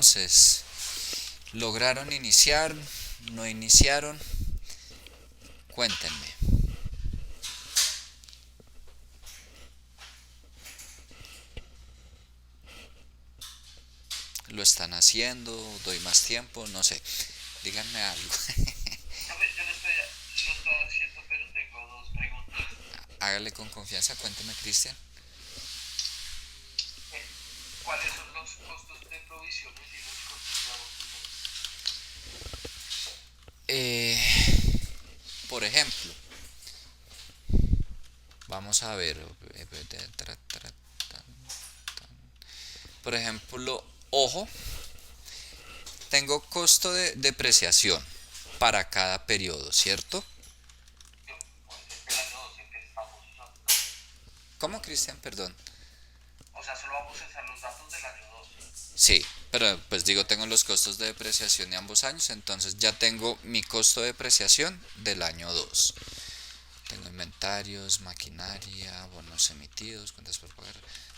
Speaker 1: Entonces, ¿lograron iniciar? ¿No iniciaron? Cuéntenme. ¿Lo están haciendo? ¿Doy más tiempo? No sé. Díganme algo.
Speaker 2: Yo lo estoy haciendo, pero tengo dos preguntas.
Speaker 1: Hágale con confianza. Cuénteme, Cristian.
Speaker 2: ¿Cuáles son los costos de provisiones y los costos de
Speaker 1: Por ejemplo, vamos a ver. Por ejemplo, ojo, tengo costo de depreciación para cada periodo, ¿cierto?
Speaker 2: el año 2 en que estamos usando?
Speaker 1: ¿Cómo, Cristian? Perdón.
Speaker 2: O sea, solo vamos a usar los datos del año 2.
Speaker 1: Sí, pero pues digo, tengo los costos de depreciación de ambos años, entonces ya tengo mi costo de depreciación del año 2. Tengo inventarios, maquinaria, bonos emitidos, cuentas por pagar.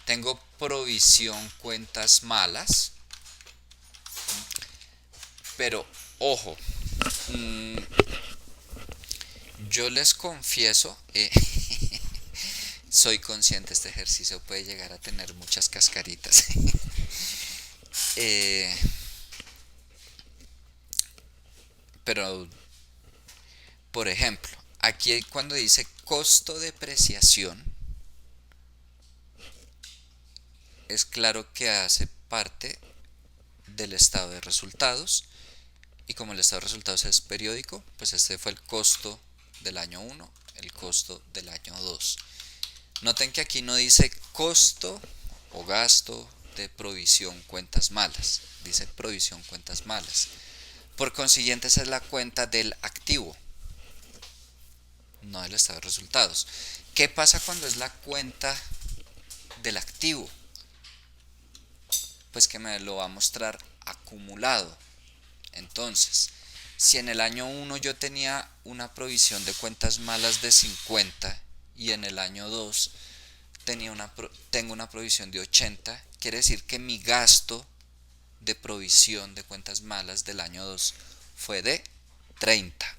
Speaker 1: Tengo provisión, cuentas malas. Pero, ojo, yo les confieso, soy consciente, este ejercicio puede llegar a tener muchas cascaritas. Pero, por ejemplo, aquí cuando dice costo de depreciación, es claro que hace parte del estado de resultados, y como el estado de resultados es periódico, pues este fue el costo del año 1, el costo del año 2. Noten que aquí no dice costo o gasto de provisión cuentas malas, dice provisión cuentas malas. Por consiguiente, esa es la cuenta del activo, no del estado de resultados. ¿Qué pasa cuando es la cuenta del activo? Pues que me lo va a mostrar acumulado. Entonces, si en el año 1 yo tenía una provisión de cuentas malas de 50 y en el año 2 tengo una provisión de 80, quiere decir que mi gasto de provisión de cuentas malas del año 2 fue de 30,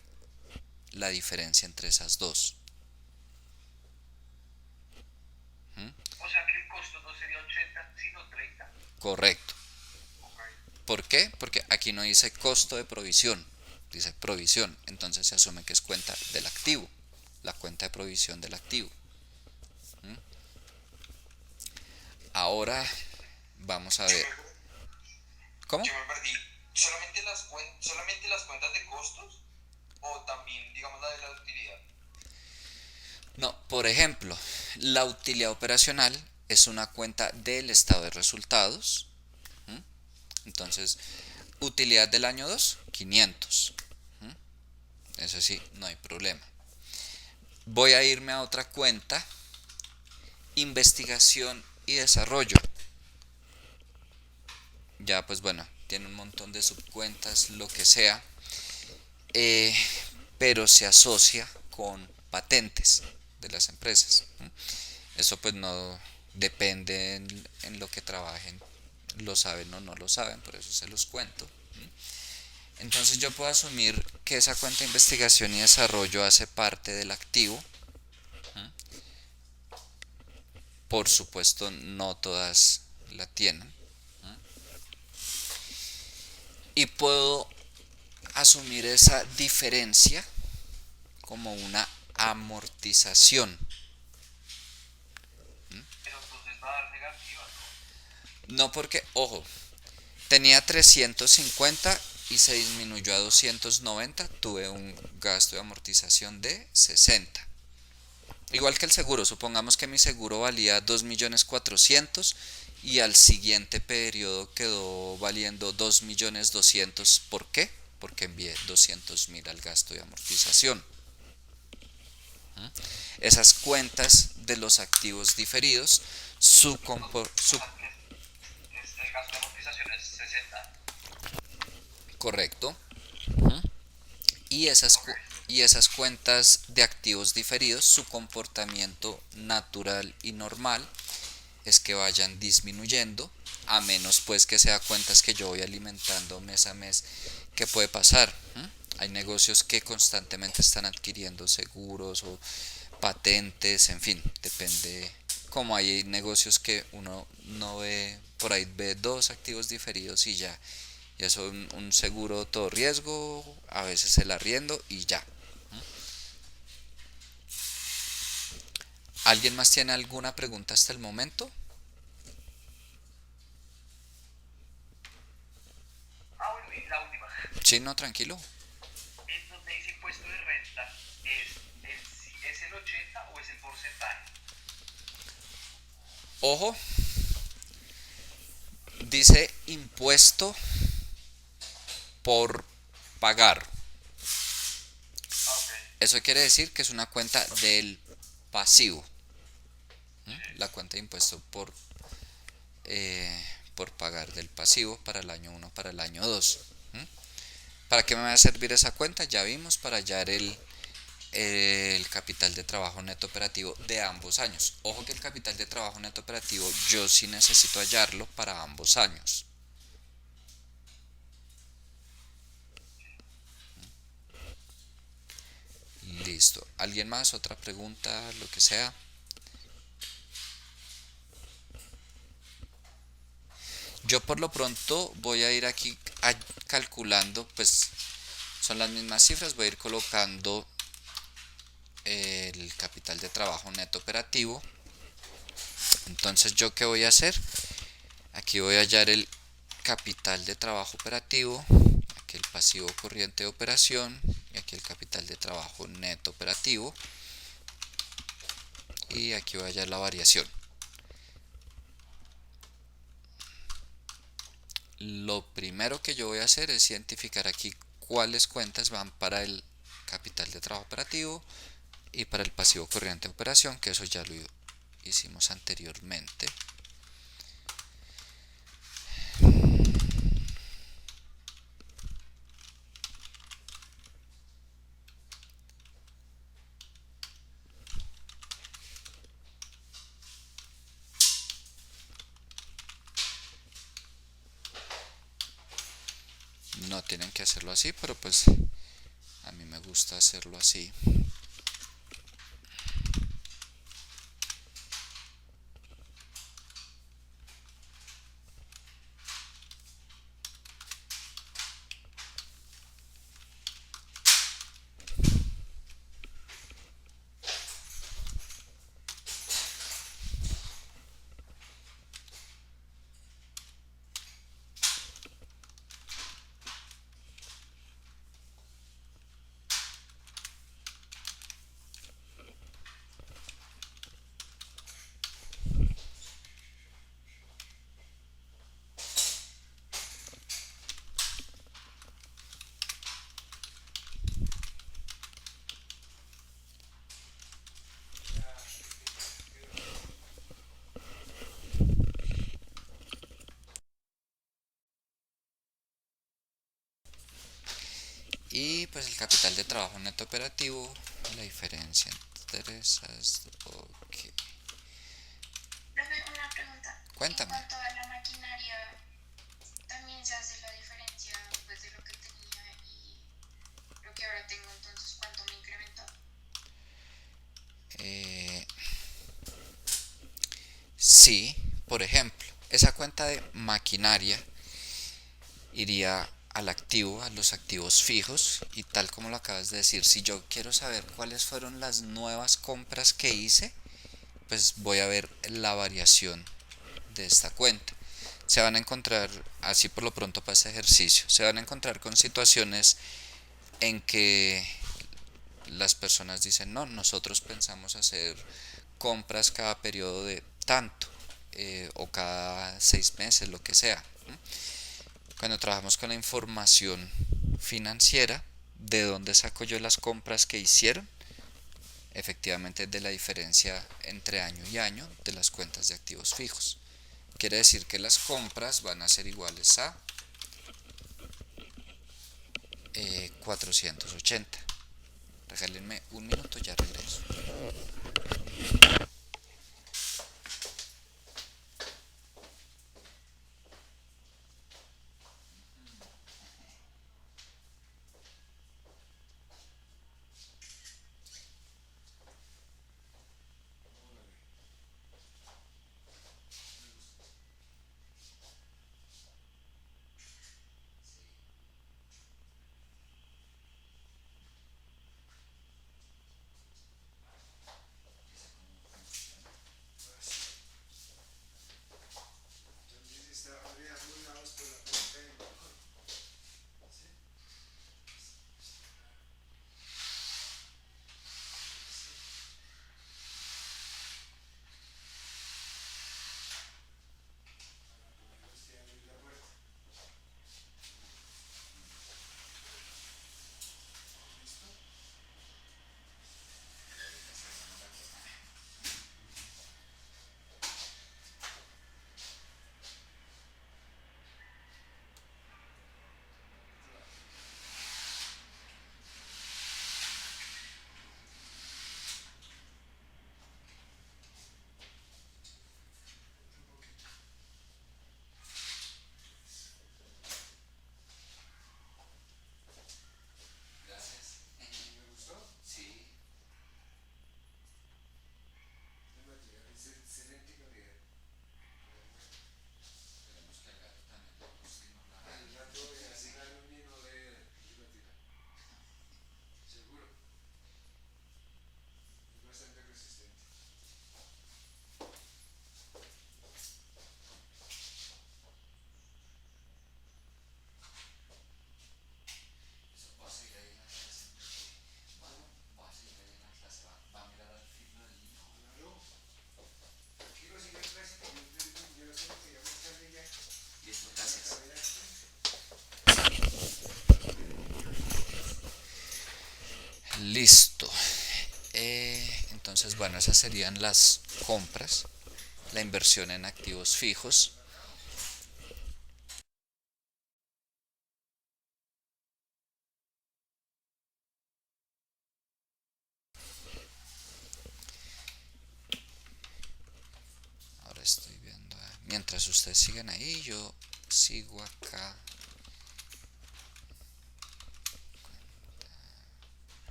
Speaker 1: la diferencia entre esas dos.
Speaker 2: O sea que el costo no sería 80, sino 30.
Speaker 1: Correcto.
Speaker 2: Okay.
Speaker 1: ¿Por qué? Porque aquí no dice costo de provisión, dice provisión, entonces se asume que es cuenta del activo, la cuenta de provisión del activo. Ahora vamos a ver. ¿Cómo?
Speaker 2: Yo me perdí. ¿Solamente las cuentas de costos? ¿O también, digamos, la de la utilidad?
Speaker 1: No, por ejemplo, la utilidad operacional es una cuenta del estado de resultados. Entonces, utilidad del año 2, 500. Eso sí, no hay problema. Voy a irme a otra cuenta, investigación y desarrollo. Ya pues bueno, tiene un montón de subcuentas, lo que sea, pero se asocia con patentes de las empresas. Eso pues no depende en lo que trabajen, lo saben o no lo saben, por eso se los cuento. Entonces yo puedo asumir que esa cuenta de investigación y desarrollo hace parte del activo. Por supuesto, no todas la tienen. Y puedo asumir esa diferencia como una amortización.
Speaker 2: Pero entonces va a dar negativa, ¿no?
Speaker 1: No porque, ojo, tenía 350 y se disminuyó a 290, tuve un gasto de amortización de 60. Igual que el seguro, supongamos que mi seguro valía 2.400.000 y al siguiente periodo quedó valiendo 2.200.000. ¿Por qué? Porque envié 200.000 al gasto de amortización. Esas cuentas de los activos diferidos,
Speaker 2: El gasto de amortización es 60.
Speaker 1: correcto. Y esas cuentas de activos diferidos, su comportamiento natural y normal es que vayan disminuyendo a menos pues que sea cuentas que yo voy alimentando mes a mes. ¿Qué puede pasar? Hay negocios que constantemente están adquiriendo seguros o patentes, en fin, depende. Como hay negocios que uno no ve, por ahí ve dos activos diferidos y ya. Ya son un seguro todo riesgo, a veces el arriendo y ya. ¿Alguien más tiene alguna pregunta hasta el momento?
Speaker 4: Ah, bueno, y la última.
Speaker 1: Sí, no, tranquilo.
Speaker 4: En donde dice impuesto de renta, ¿es el 80 o es el porcentaje?
Speaker 1: Ojo, dice impuesto por pagar.
Speaker 4: Ah, ok.
Speaker 1: Eso quiere decir que es una cuenta del pasivo. La cuenta de impuesto por pagar del pasivo para el año 1, para el año 2. ¿Para qué me va a servir esa cuenta? Ya vimos, para hallar el capital de trabajo neto operativo de ambos años. Ojo que el capital de trabajo neto operativo yo sí necesito hallarlo para ambos años. Listo. ¿Alguien más? ¿Otra pregunta? Lo que sea. Yo por lo pronto voy a ir aquí calculando, pues son las mismas cifras, voy a ir colocando el capital de trabajo neto operativo. Entonces, ¿yo qué voy a hacer? Aquí voy a hallar el capital de trabajo operativo, aquí el pasivo corriente de operación y aquí el capital de trabajo neto operativo, y aquí voy a hallar la variación. Lo primero que yo voy a hacer es identificar aquí cuáles cuentas van para el capital de trabajo operativo y para el pasivo corriente de operación, que eso ya lo hicimos anteriormente. No tienen que hacerlo así, pero pues a mí me gusta hacerlo así. Y pues el capital de trabajo neto operativo, la diferencia entre esas. Ok.
Speaker 3: Profe, una pregunta. En
Speaker 1: Cuéntame.
Speaker 3: cuanto a la maquinaria, también se hace la diferencia pues, de lo que tenía y lo que ahora tengo, entonces, ¿cuánto me incrementó?
Speaker 1: Eh, sí, por ejemplo, esa cuenta de maquinaria iría al activo, a los activos fijos, y tal como lo acabas de decir, si yo quiero saber cuáles fueron las nuevas compras que hice, pues voy a ver la variación de esta cuenta. Se van a encontrar, así por lo pronto para ese ejercicio, se van a encontrar con situaciones en que las personas dicen, no, nosotros pensamos hacer compras cada periodo de tanto, o cada 6 meses, lo que sea. Cuando trabajamos con la información financiera, ¿de dónde saco yo las compras que hicieron? Efectivamente, de la diferencia entre año y año de las cuentas de activos fijos. Quiere decir que las compras van a ser iguales a 480. Regálenme un minuto, ya regreso. Listo. Entonces, bueno, esas serían las compras, la inversión en activos fijos. Ahora estoy viendo, mientras ustedes siguen ahí, yo sigo acá.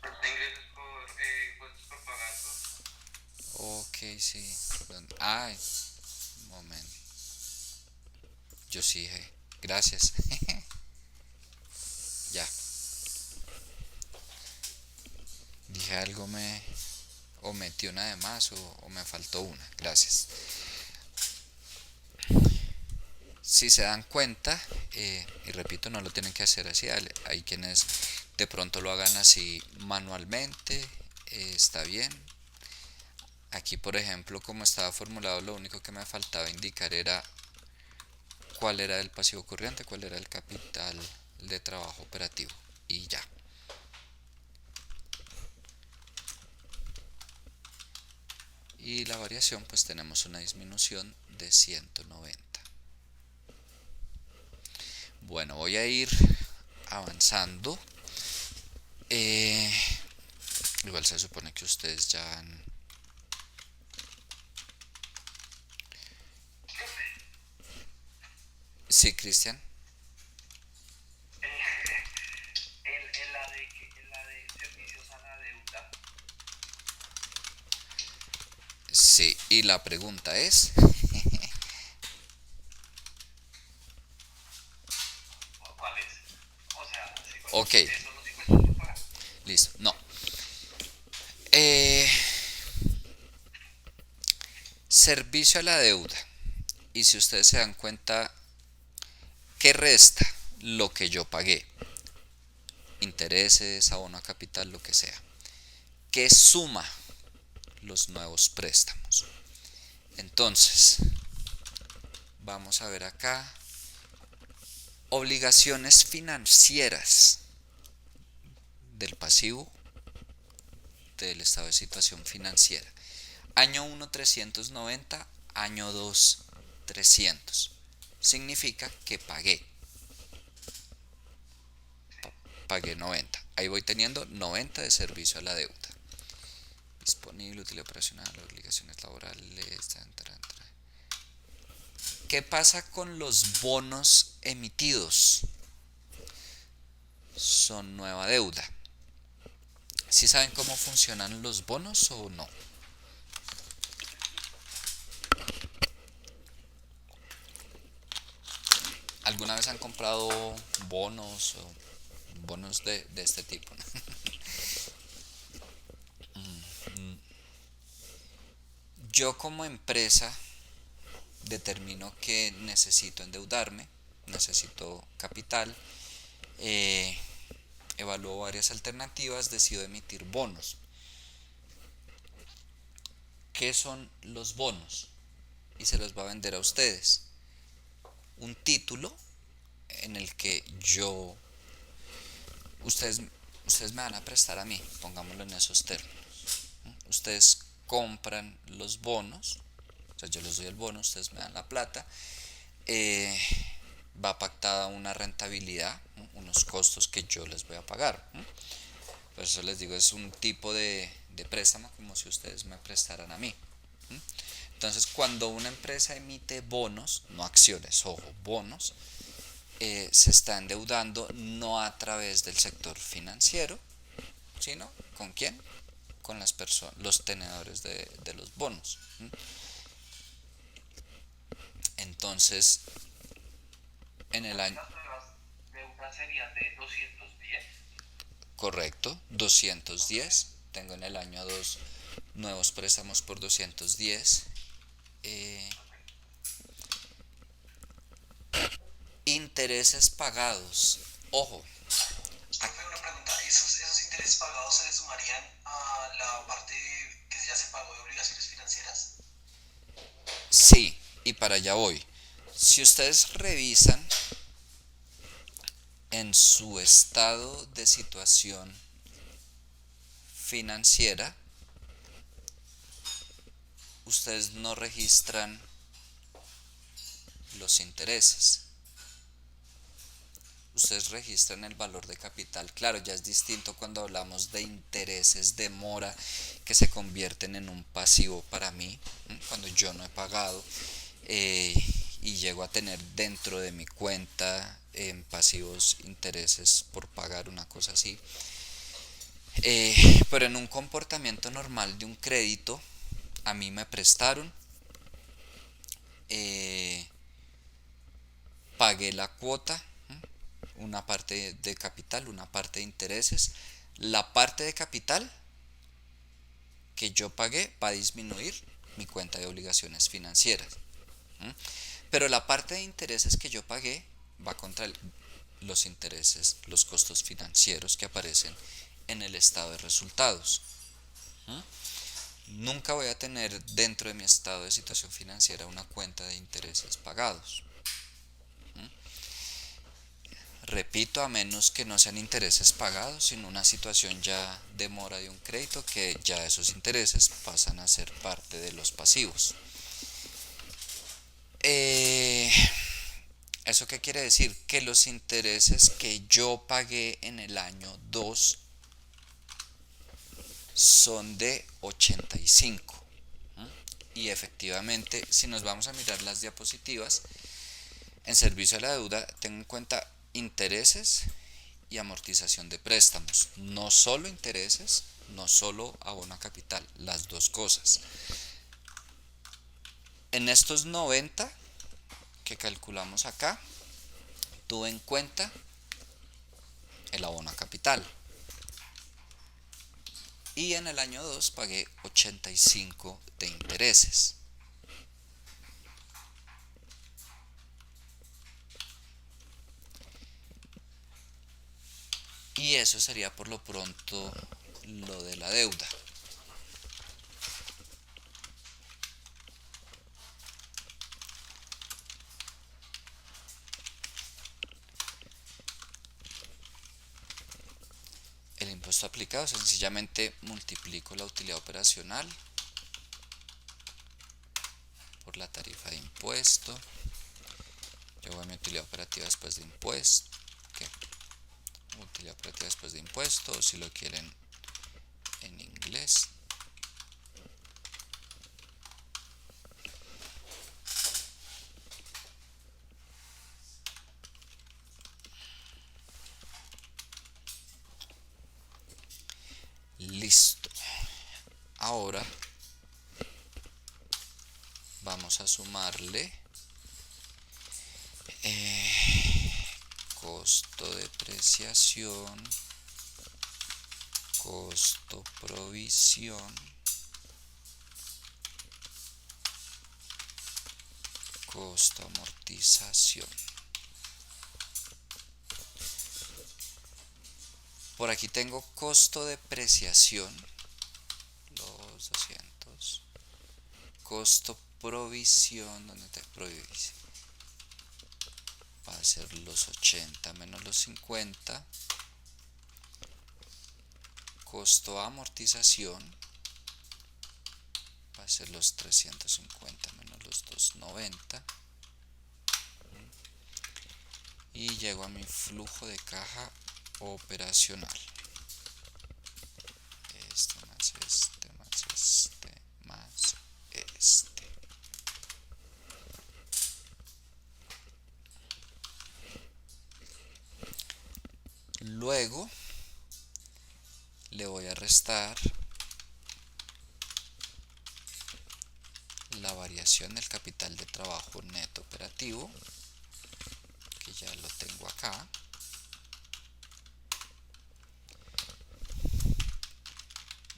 Speaker 2: Te ingresos por impuestos por pagar.
Speaker 1: Ok, sí. Ay, un momento. Yo sí dije, gracias. Ya. Dije algo o metí una de más o me faltó una. Gracias. Si se dan cuenta, y repito, no lo tienen que hacer así. Hay quienes de pronto lo hagan así manualmente. Está bien. Aquí, por ejemplo, como estaba formulado, lo único que me faltaba indicar era cuál era el pasivo corriente, cuál era el capital de trabajo operativo. Y ya. Y la variación, pues tenemos una disminución de 190. Bueno, voy a ir avanzando. Igual se supone que ustedes ya han... Sí, Cristian.
Speaker 4: En la de servicios a la deuda,
Speaker 1: Sí, y la pregunta es...
Speaker 4: ¿cuál es? O sea, sí,
Speaker 1: Ok,
Speaker 4: son los impuestos por pagar.
Speaker 1: listo. No. Eh, Servicio a la deuda. Y si ustedes se dan cuenta, ¿qué resta? Lo que yo pagué. Intereses, abono a capital, lo que sea. ¿Qué suma? Los nuevos préstamos. Entonces, vamos a ver acá. Obligaciones financieras del pasivo del estado de situación financiera. Año 1 390, año 2 300. Significa que pagué 90. Ahí voy teniendo 90 de servicio a la deuda. Disponible, utilidad operacional, obligaciones laborales. ¿Qué pasa con los bonos emitidos? Son nueva deuda. ¿Sí saben cómo funcionan los bonos o no? ¿Alguna vez han comprado bonos o bonos de este tipo? Yo como empresa determino que necesito endeudarme, necesito capital, eh, evalúo varias alternativas, decido emitir bonos. ¿Qué son los bonos? Y se los va a vender a ustedes. Un título en el que ustedes, ustedes me van a prestar a mí, pongámoslo en esos términos. Ustedes compran los bonos, o sea, yo les doy el bono, ustedes me dan la plata, va pactada una rentabilidad, unos costos que yo les voy a pagar. Por eso les digo, es un tipo de préstamo como si ustedes me prestaran a mí. Entonces, cuando una empresa emite bonos, no acciones, ojo, bonos, se está endeudando no a través del sector financiero, sino ¿con quién? Con las personas, los tenedores de los bonos. Entonces, en el año...
Speaker 4: Las nuevas deudas serían de 210.
Speaker 1: Correcto, 210. Tengo en el año 2 nuevos préstamos por 210. Intereses pagados. Ojo,
Speaker 5: Profe, una pregunta, ¿esos intereses pagados se le sumarían a la parte que ya se pagó de obligaciones financieras?
Speaker 1: sí, y para allá voy. Si ustedes revisan en su estado de situación financiera, ustedes no registran los intereses. Ustedes registran el valor de capital. Claro, ya es distinto cuando hablamos de intereses de mora que se convierten en un pasivo para mí, cuando yo no he pagado y llego a tener dentro de mi cuenta en pasivos intereses por pagar, una cosa así. Pero en un comportamiento normal de un crédito, a mí me prestaron, pagué la cuota, una parte de capital, una parte de intereses. La parte de capital que yo pagué va a disminuir mi cuenta de obligaciones financieras. Pero la parte de intereses que yo pagué va contra los intereses, los costos financieros que aparecen en el estado de resultados. Nunca voy a tener dentro de mi estado de situación financiera una cuenta de intereses pagados. Repito, a menos que no sean intereses pagados, sino una situación ya de mora de un crédito, que ya esos intereses pasan a ser parte de los pasivos. ¿Eso qué quiere decir? Que los intereses que yo pagué en el año 2 son de 85. Y efectivamente, si nos vamos a mirar las diapositivas, en servicio a la deuda tengo en cuenta intereses y amortización de préstamos. No solo intereses, no solo abono a capital, las dos cosas. En estos 90 que calculamos acá, tuve en cuenta el abono a capital. Y en el año 2 pagué 85 de intereses. Y eso sería por lo pronto lo de la deuda. El impuesto aplicado, sencillamente multiplico la utilidad operacional por la tarifa de impuesto. Llevo a mi utilidad operativa después de impuesto. Utilidad operativa después de impuesto, o si lo quieren en inglés. Listo. Ahora vamos a sumarle costo de depreciación, costo provisión, costo amortización. Por aquí tengo costo de depreciación, los 200. Costo provisión, ¿dónde te provisión? Va a ser los 80 menos los 50. Costo amortización va a ser los 350 menos los 290. Y llego a mi flujo de caja operacional. Este más este más este más este. Luego le voy a restar la variación del capital de trabajo neto operativo, que ya lo tengo acá.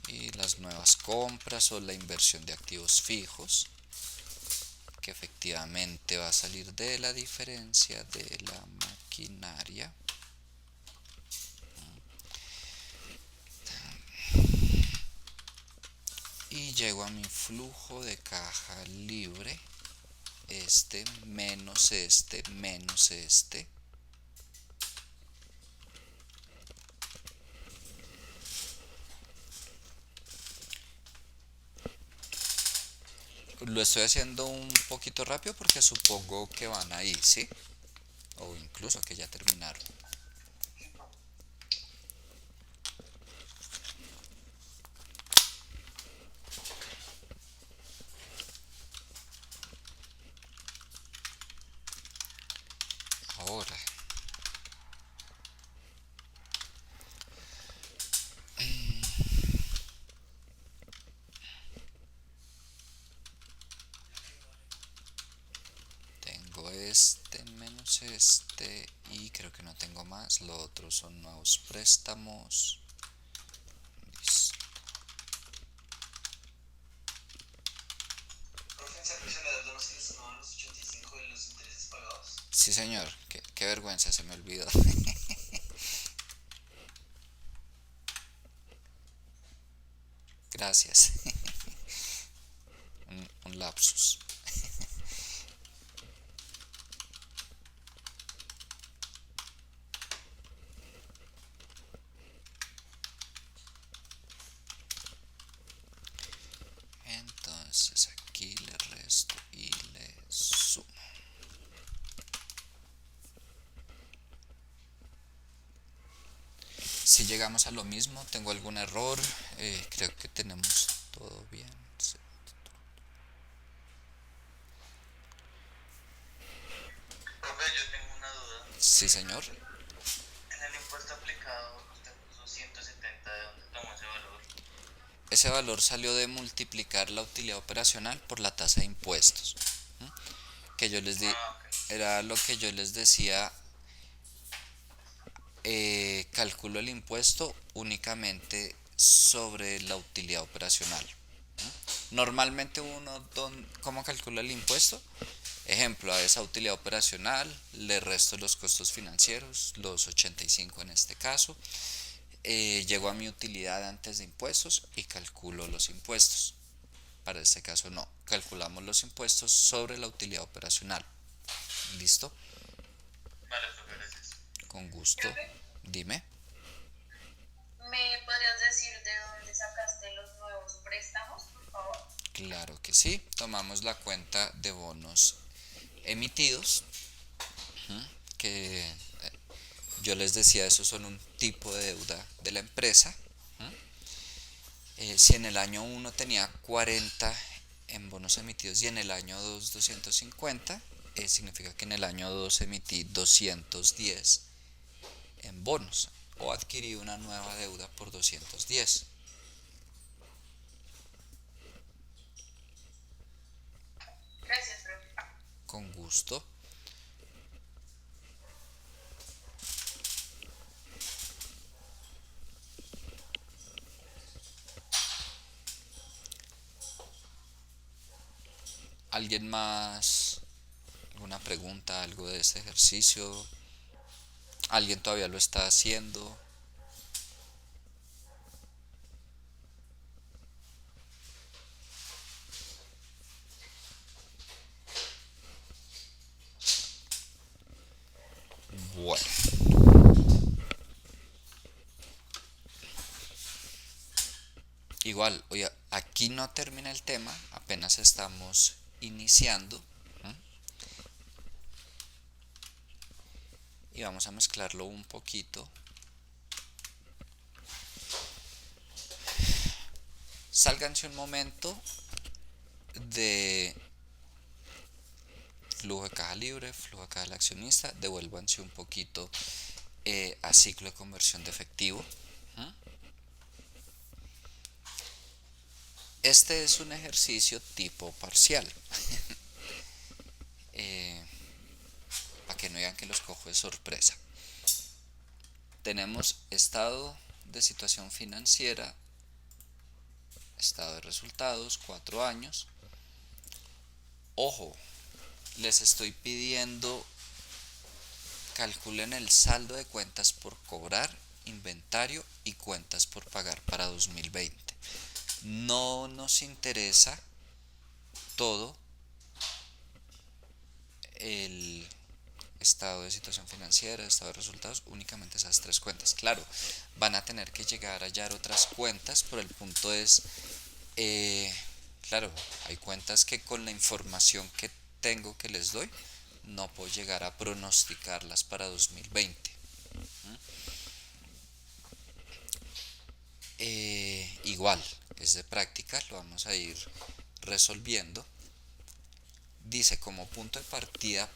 Speaker 1: Y las nuevas compras o la inversión de activos fijos, que efectivamente va a salir de la diferencia de la maquinaria. Y llego a mi flujo de caja libre, este menos este menos este, Lo estoy haciendo un poquito rápido porque supongo que van ahí, ¿sí? O incluso que ya terminaron. Ahora, tengo este menos este y creo que no tengo más. Lo otro son nuevos préstamos. Listo.
Speaker 5: Profe, en servicio a la deuda no se les sumaban los 85 de los intereses pagados.
Speaker 1: Sí, señor. Qué vergüenza, se me olvidó. Gracias. Un lapsus. Entonces aquí le resto y le sumo. Si llegamos a lo mismo, tengo algún error, creo que tenemos todo bien. Sí,
Speaker 4: Profe, yo tengo una duda.
Speaker 1: sí, señor.
Speaker 4: En el impuesto aplicado, usted puso 170, ¿de dónde tomó ese valor?
Speaker 1: Ese valor salió de multiplicar la utilidad operacional por la tasa de impuestos. ¿M? Que yo les di,
Speaker 4: Ah, ok.
Speaker 1: era lo que yo les decía, calculo el impuesto únicamente sobre la utilidad operacional. Normalmente uno, ¿cómo calcula el impuesto? Ejemplo, a esa utilidad operacional le resto los costos financieros, los 85 en este caso, llego a mi utilidad antes de impuestos y calculo los impuestos. Para este caso no, calculamos los impuestos sobre la utilidad operacional. ¿Listo?
Speaker 4: Vale, profe, gracias.
Speaker 1: Con gusto.
Speaker 3: Profe,
Speaker 1: Dime.
Speaker 3: ¿me podrías decir de dónde sacaste los nuevos préstamos, por favor?
Speaker 1: Claro que sí. Tomamos la cuenta de bonos emitidos, que yo les decía, esos son un tipo de deuda de la empresa. Si en el año 1 tenía 40 en bonos emitidos y en el año 2 250, significa que en el año 2 emití 210 en bonos o adquirí una nueva deuda por 210.
Speaker 3: Gracias, profe.
Speaker 1: Con gusto. ¿Alguien más? ¿Alguna pregunta, algo de este ejercicio? ¿Alguien todavía lo está haciendo? Bueno, igual, oye, aquí no termina el tema, apenas estamos iniciando. ¿M? Y vamos a mezclarlo un poquito. Sálganse un momento de flujo de caja libre, flujo de caja del accionista, devuélvanse un poquito a ciclo de conversión de efectivo. Este es un ejercicio tipo parcial, para que no digan que los cojo de sorpresa. Tenemos estado de situación financiera, estado de resultados, 4 años. Ojo, les estoy pidiendo calculen el saldo de cuentas por cobrar, inventario y cuentas por pagar para 2020. No nos interesa todo el estado de situación financiera, estado de resultados, únicamente esas 3 cuentas. Claro, van a tener que llegar a hallar otras cuentas, pero el punto es claro, hay cuentas que con la información que tengo, que les doy, no puedo llegar a pronosticarlas para 2020. Igual, es de práctica, lo vamos a ir resolviendo. Dice como punto de partida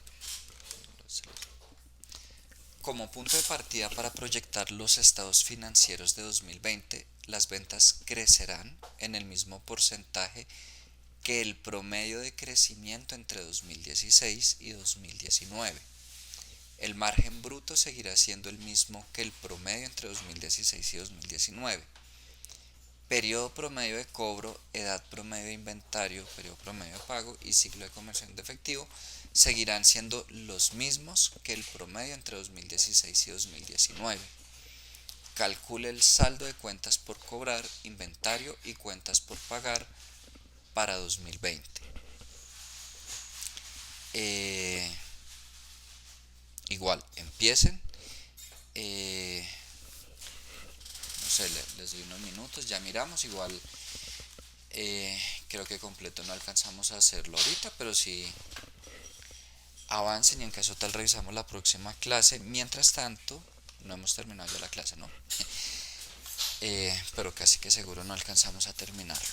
Speaker 1: para proyectar los estados financieros de 2020, las ventas crecerán en el mismo porcentaje que el promedio de crecimiento entre 2016 y 2019. El margen bruto seguirá siendo el mismo que el promedio entre 2016 y 2019. Periodo promedio de cobro, edad promedio de inventario, periodo promedio de pago y ciclo de conversión de efectivo seguirán siendo los mismos que el promedio entre 2016 y 2019. Calcule el saldo de cuentas por cobrar, inventario y cuentas por pagar para 2020. Igual, empiecen. No sé, les doy unos minutos, ya miramos. Igual, creo que completo no alcanzamos a hacerlo ahorita, pero sí avancen y en caso tal revisamos la próxima clase. Mientras tanto, no hemos terminado ya la clase, ¿no? Pero casi que seguro no alcanzamos a terminarlo.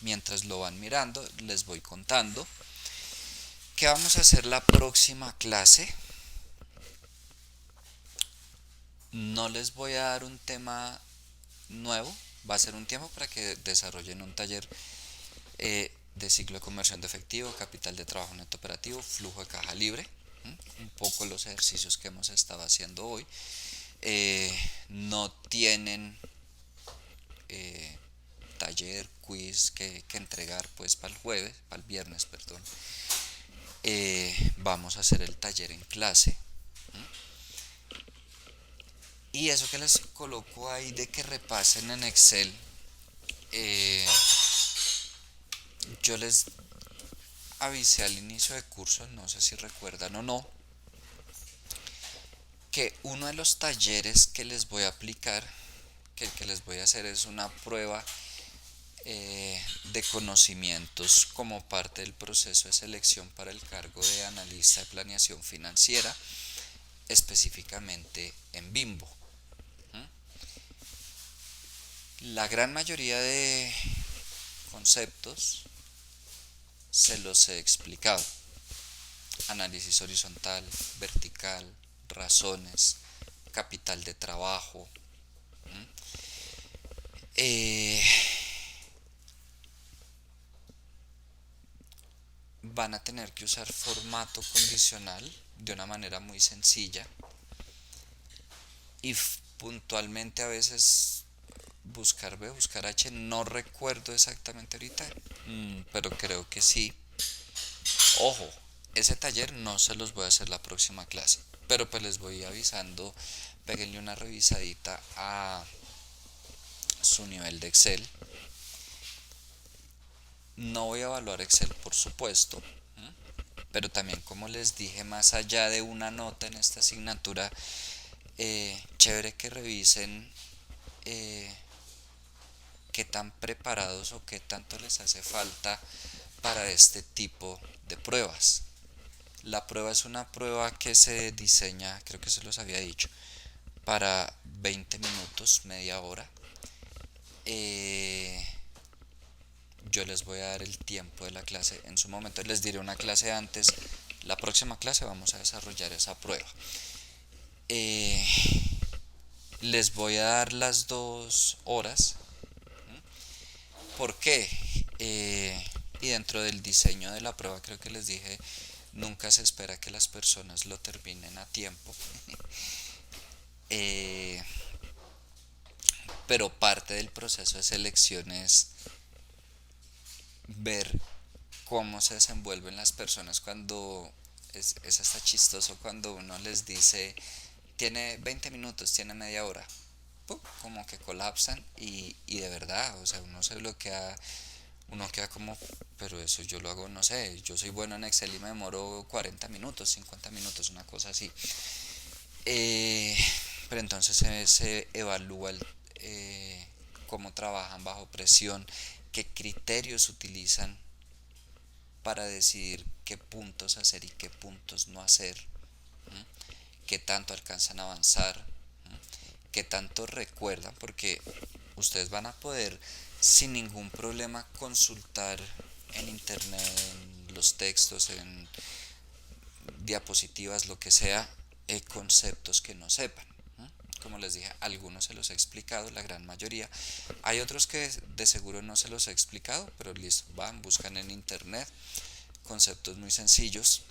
Speaker 1: Mientras lo van mirando, les voy contando qué vamos a hacer la próxima clase. No les voy a dar un tema nuevo, va a ser un tiempo para que desarrollen un taller de ciclo de conversión de efectivo, capital de trabajo neto operativo, flujo de caja libre, un poco los ejercicios que hemos estado haciendo hoy. No tienen taller, quiz que entregar pues para el jueves, para el viernes, perdón. Vamos a hacer el taller en clase. Y eso que les coloco ahí de que repasen en Excel, yo les avisé al inicio de curso, no sé si recuerdan o no, que uno de los talleres que les voy a aplicar, que les voy a hacer es una prueba de conocimientos como parte del proceso de selección para el cargo de analista de planeación financiera, específicamente en Bimbo. La gran mayoría de conceptos se los he explicado: análisis horizontal, vertical, razones, capital de trabajo. Van a tener que usar formato condicional de una manera muy sencilla y puntualmente a veces buscar B, buscar H, no recuerdo exactamente ahorita, pero creo que sí. Ojo, ese taller no se los voy a hacer la próxima clase, pero pues les voy avisando, péguenle una revisadita a su nivel de Excel. No voy a evaluar Excel, por supuesto, pero también, como les dije, más allá de una nota en esta asignatura, chévere que revisen qué tan preparados o qué tanto les hace falta para este tipo de pruebas. La prueba es una prueba que se diseña, creo que se los había dicho, para 20 minutos, media hora. Yo les voy a dar el tiempo de la clase en su momento, les diré una clase antes. La próxima clase vamos a desarrollar esa prueba. Les voy a dar las 2 horas. ¿Por qué? Y dentro del diseño de la prueba, creo que les dije, nunca se espera que las personas lo terminen a tiempo. Pero parte del proceso de selección es ver cómo se desenvuelven las personas cuando es hasta chistoso cuando uno les dice tiene 20 minutos, tiene media hora, ¡pum!, como que colapsan y de verdad, o sea, uno se bloquea, uno queda como, pero eso yo lo hago, no sé, yo soy bueno en Excel y me demoro 40 minutos, 50 minutos, una cosa así. Pero entonces se evalúa cómo trabajan bajo presión, qué criterios utilizan para decidir qué puntos hacer y qué puntos no hacer, qué tanto alcanzan a avanzar, qué tanto recuerdan, porque ustedes van a poder sin ningún problema consultar en internet, en los textos, en diapositivas, lo que sea, conceptos que no sepan. Como les dije, algunos se los he explicado, la gran mayoría. Hay otros que de seguro no se los he explicado, pero listo, van, buscan en internet conceptos muy sencillos.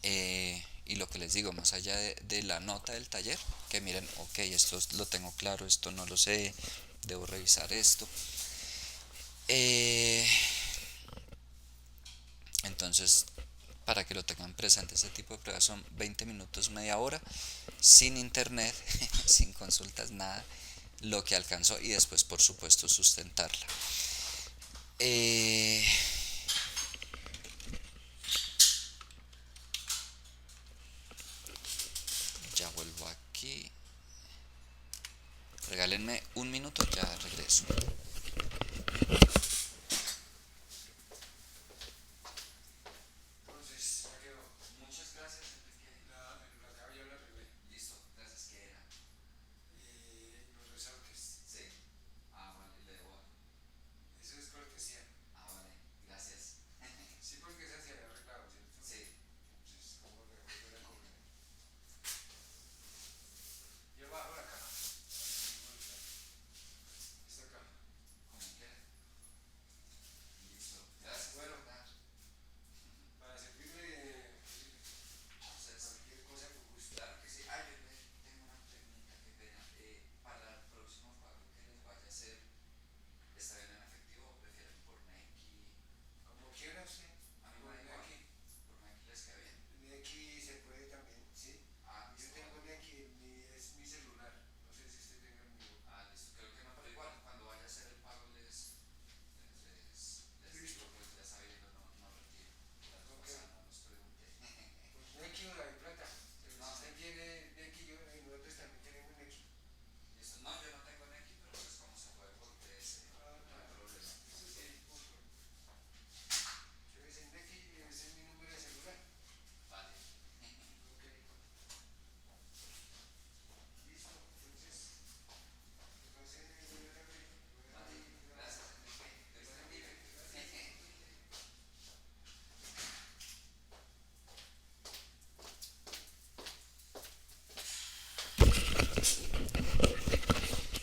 Speaker 1: Y lo que les digo, más allá de la nota del taller, que miren, ok, esto lo tengo claro, esto no lo sé, debo revisar esto. Entonces, para que lo tengan presente, ese tipo de pruebas son 20 minutos, media hora, sin internet, sin consultas, nada, lo que alcanzó, y después por supuesto sustentarla. Ya vuelvo aquí, regálenme un minuto, ya regreso.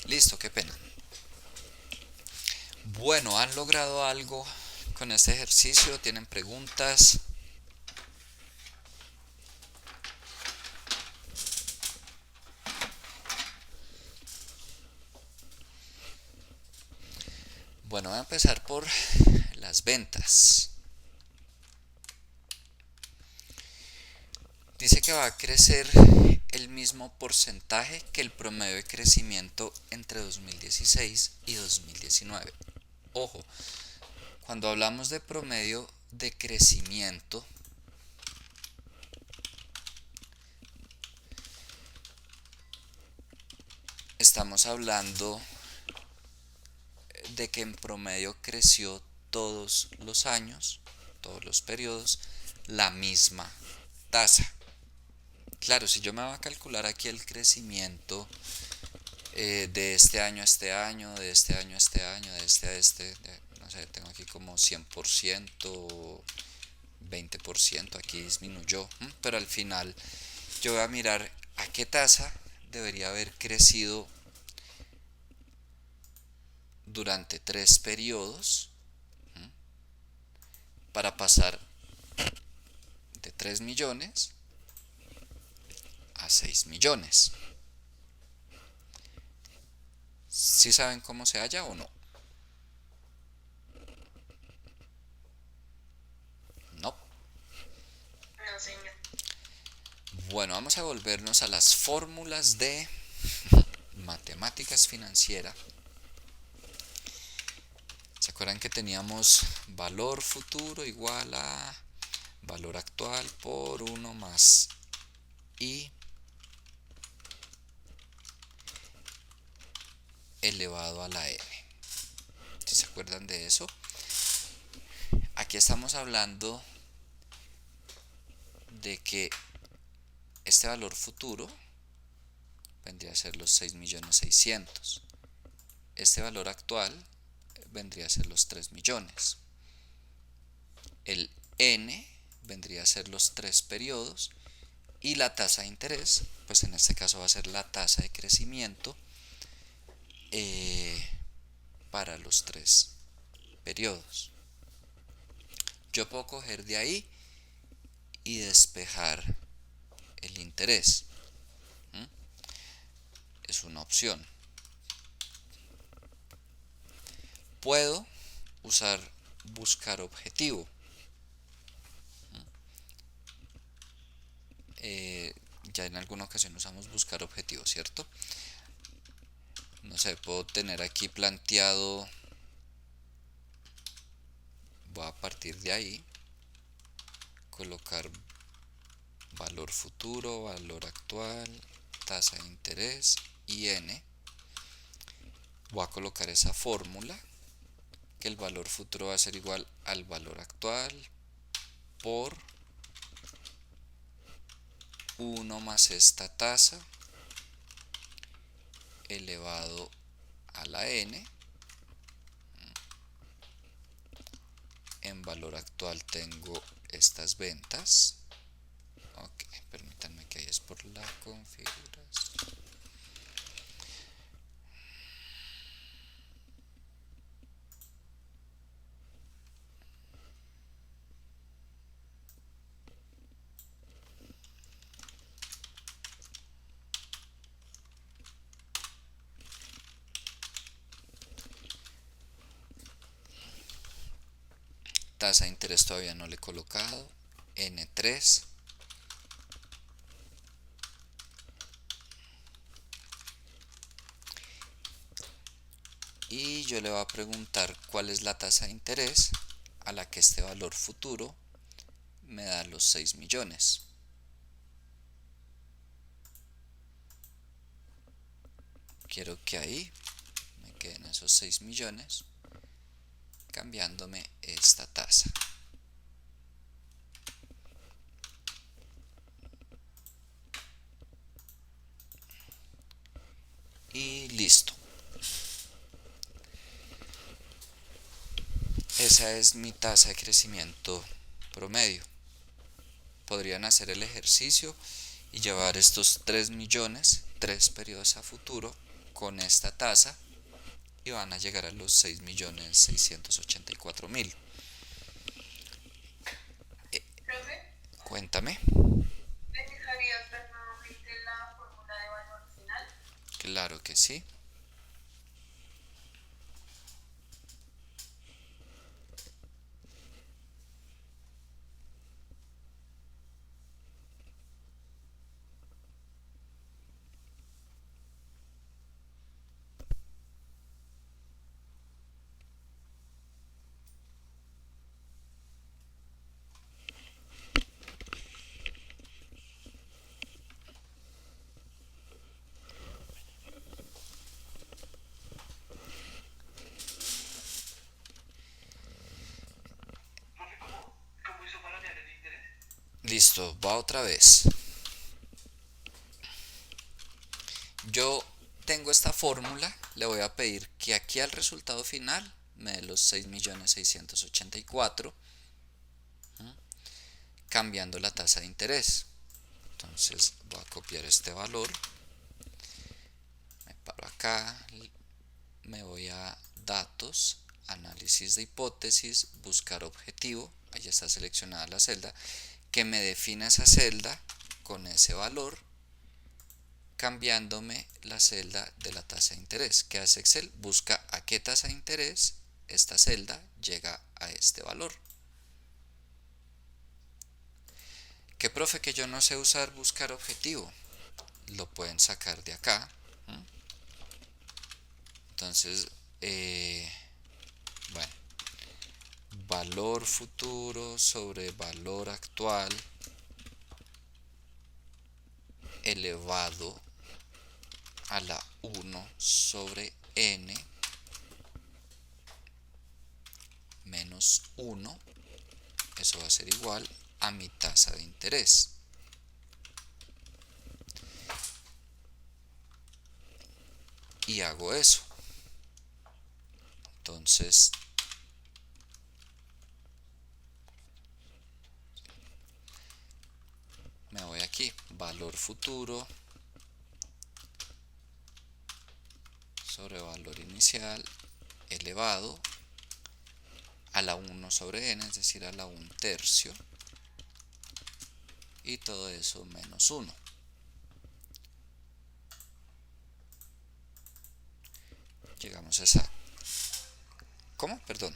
Speaker 1: Listo, qué pena. Bueno, ¿han logrado algo con este ejercicio? ¿Tienen preguntas? Bueno, voy a empezar por las ventas. Dice que va a crecer el mismo porcentaje que el promedio de crecimiento entre 2016 y 2019. Ojo, cuando hablamos de promedio de crecimiento, estamos hablando de que en promedio creció todos los años, todos los periodos, la misma tasa. Claro, si yo me voy a calcular aquí el crecimiento de este año a este año, de este año a este año, de este a este, no sé, tengo aquí como 100%, 20%, aquí disminuyó, pero al final yo voy a mirar a qué tasa debería haber crecido durante 3 periodos para pasar de 3 millones a 6 millones. ¿Sí saben cómo se halla o no? No.
Speaker 3: No, señor.
Speaker 1: Bueno, vamos a volvernos a las fórmulas de matemáticas financieras. ¿Se acuerdan que teníamos valor futuro igual a valor actual por 1 más I elevado a la n? ¿Sí ¿Se acuerdan de eso? Aquí estamos hablando de que este valor futuro vendría a ser los 6.600.000. Este valor actual vendría a ser los 3 millones. El N vendría a ser los 3 periodos y la tasa de interés, pues en este caso va a ser la tasa de crecimiento para los 3 periodos. Yo puedo coger de ahí y despejar el interés. Es una opción. Puedo usar buscar objetivo. Ya en alguna ocasión usamos buscar objetivo, ¿cierto? No sé, puedo tener aquí planteado, voy a partir de ahí, colocar valor futuro, valor actual, tasa de interés y N. Voy a colocar esa fórmula, que el valor futuro va a ser igual al valor actual por 1 más esta tasa elevado a la N. En valor actual tengo estas ventas. Ok, permítanme que ahí es por la configuración. Tasa de interés todavía no le he colocado. N3. Y yo le voy a preguntar cuál es la tasa de interés a la que este valor futuro me da los 6 millones. Quiero que ahí me queden esos 6 millones cambiándome esta tasa. Y listo. Esa es mi tasa de crecimiento promedio. Podrían hacer el ejercicio y llevar estos 3 millones, 3 periodos a futuro con esta tasa y van a llegar a los 6.684.000.
Speaker 3: Profe,
Speaker 1: Cuéntame.
Speaker 3: ¿me dejarías ver nuevamente la fórmula de valor final?
Speaker 1: Claro que sí.
Speaker 4: Profe, ¿cómo hizo para hallar el interés?
Speaker 1: Listo, va otra vez. Yo tengo esta fórmula, le voy a pedir que aquí al resultado final me dé los 6.684.000, cambiando la tasa de interés. Entonces voy a copiar este valor, me paro acá, me voy a datos, análisis de hipótesis, buscar objetivo, ahí está seleccionada la celda, que me defina esa celda con ese valor, cambiándome la celda de la tasa de interés. ¿Qué hace Excel? Busca a qué tasa de interés esta celda llega a este valor. ¿Qué, profe, que yo no sé usar buscar objetivo? Lo pueden sacar de acá. Entonces, bueno, valor futuro sobre valor actual elevado a la 1 sobre n menos 1, eso va a ser igual a mi tasa de interés. Y hago eso. Entonces me voy aquí, valor futuro sobre valor inicial elevado a la 1 sobre n, es decir, a la 1/3, y todo eso menos 1. Llegamos a esa... ¿Cómo? Perdón.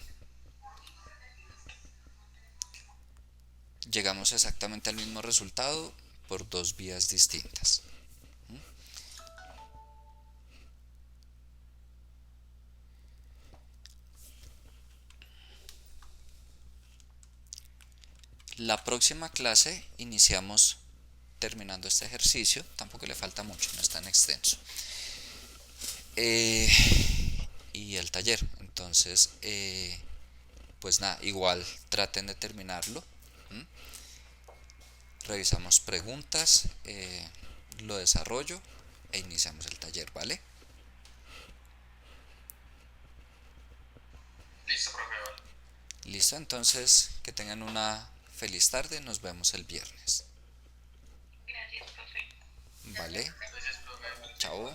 Speaker 1: Llegamos exactamente al mismo resultado por dos vías distintas. La próxima clase iniciamos terminando este ejercicio, tampoco le falta mucho, no es tan extenso. Y el taller, entonces, pues nada, igual traten de terminarlo. Revisamos preguntas, lo desarrollo e iniciamos el taller, ¿vale?
Speaker 2: Listo, profe.
Speaker 1: Listo, entonces que tengan una feliz tarde, nos vemos el viernes.
Speaker 3: Gracias, profe.
Speaker 1: ¿Vale?
Speaker 2: Gracias, profe.
Speaker 1: Chao.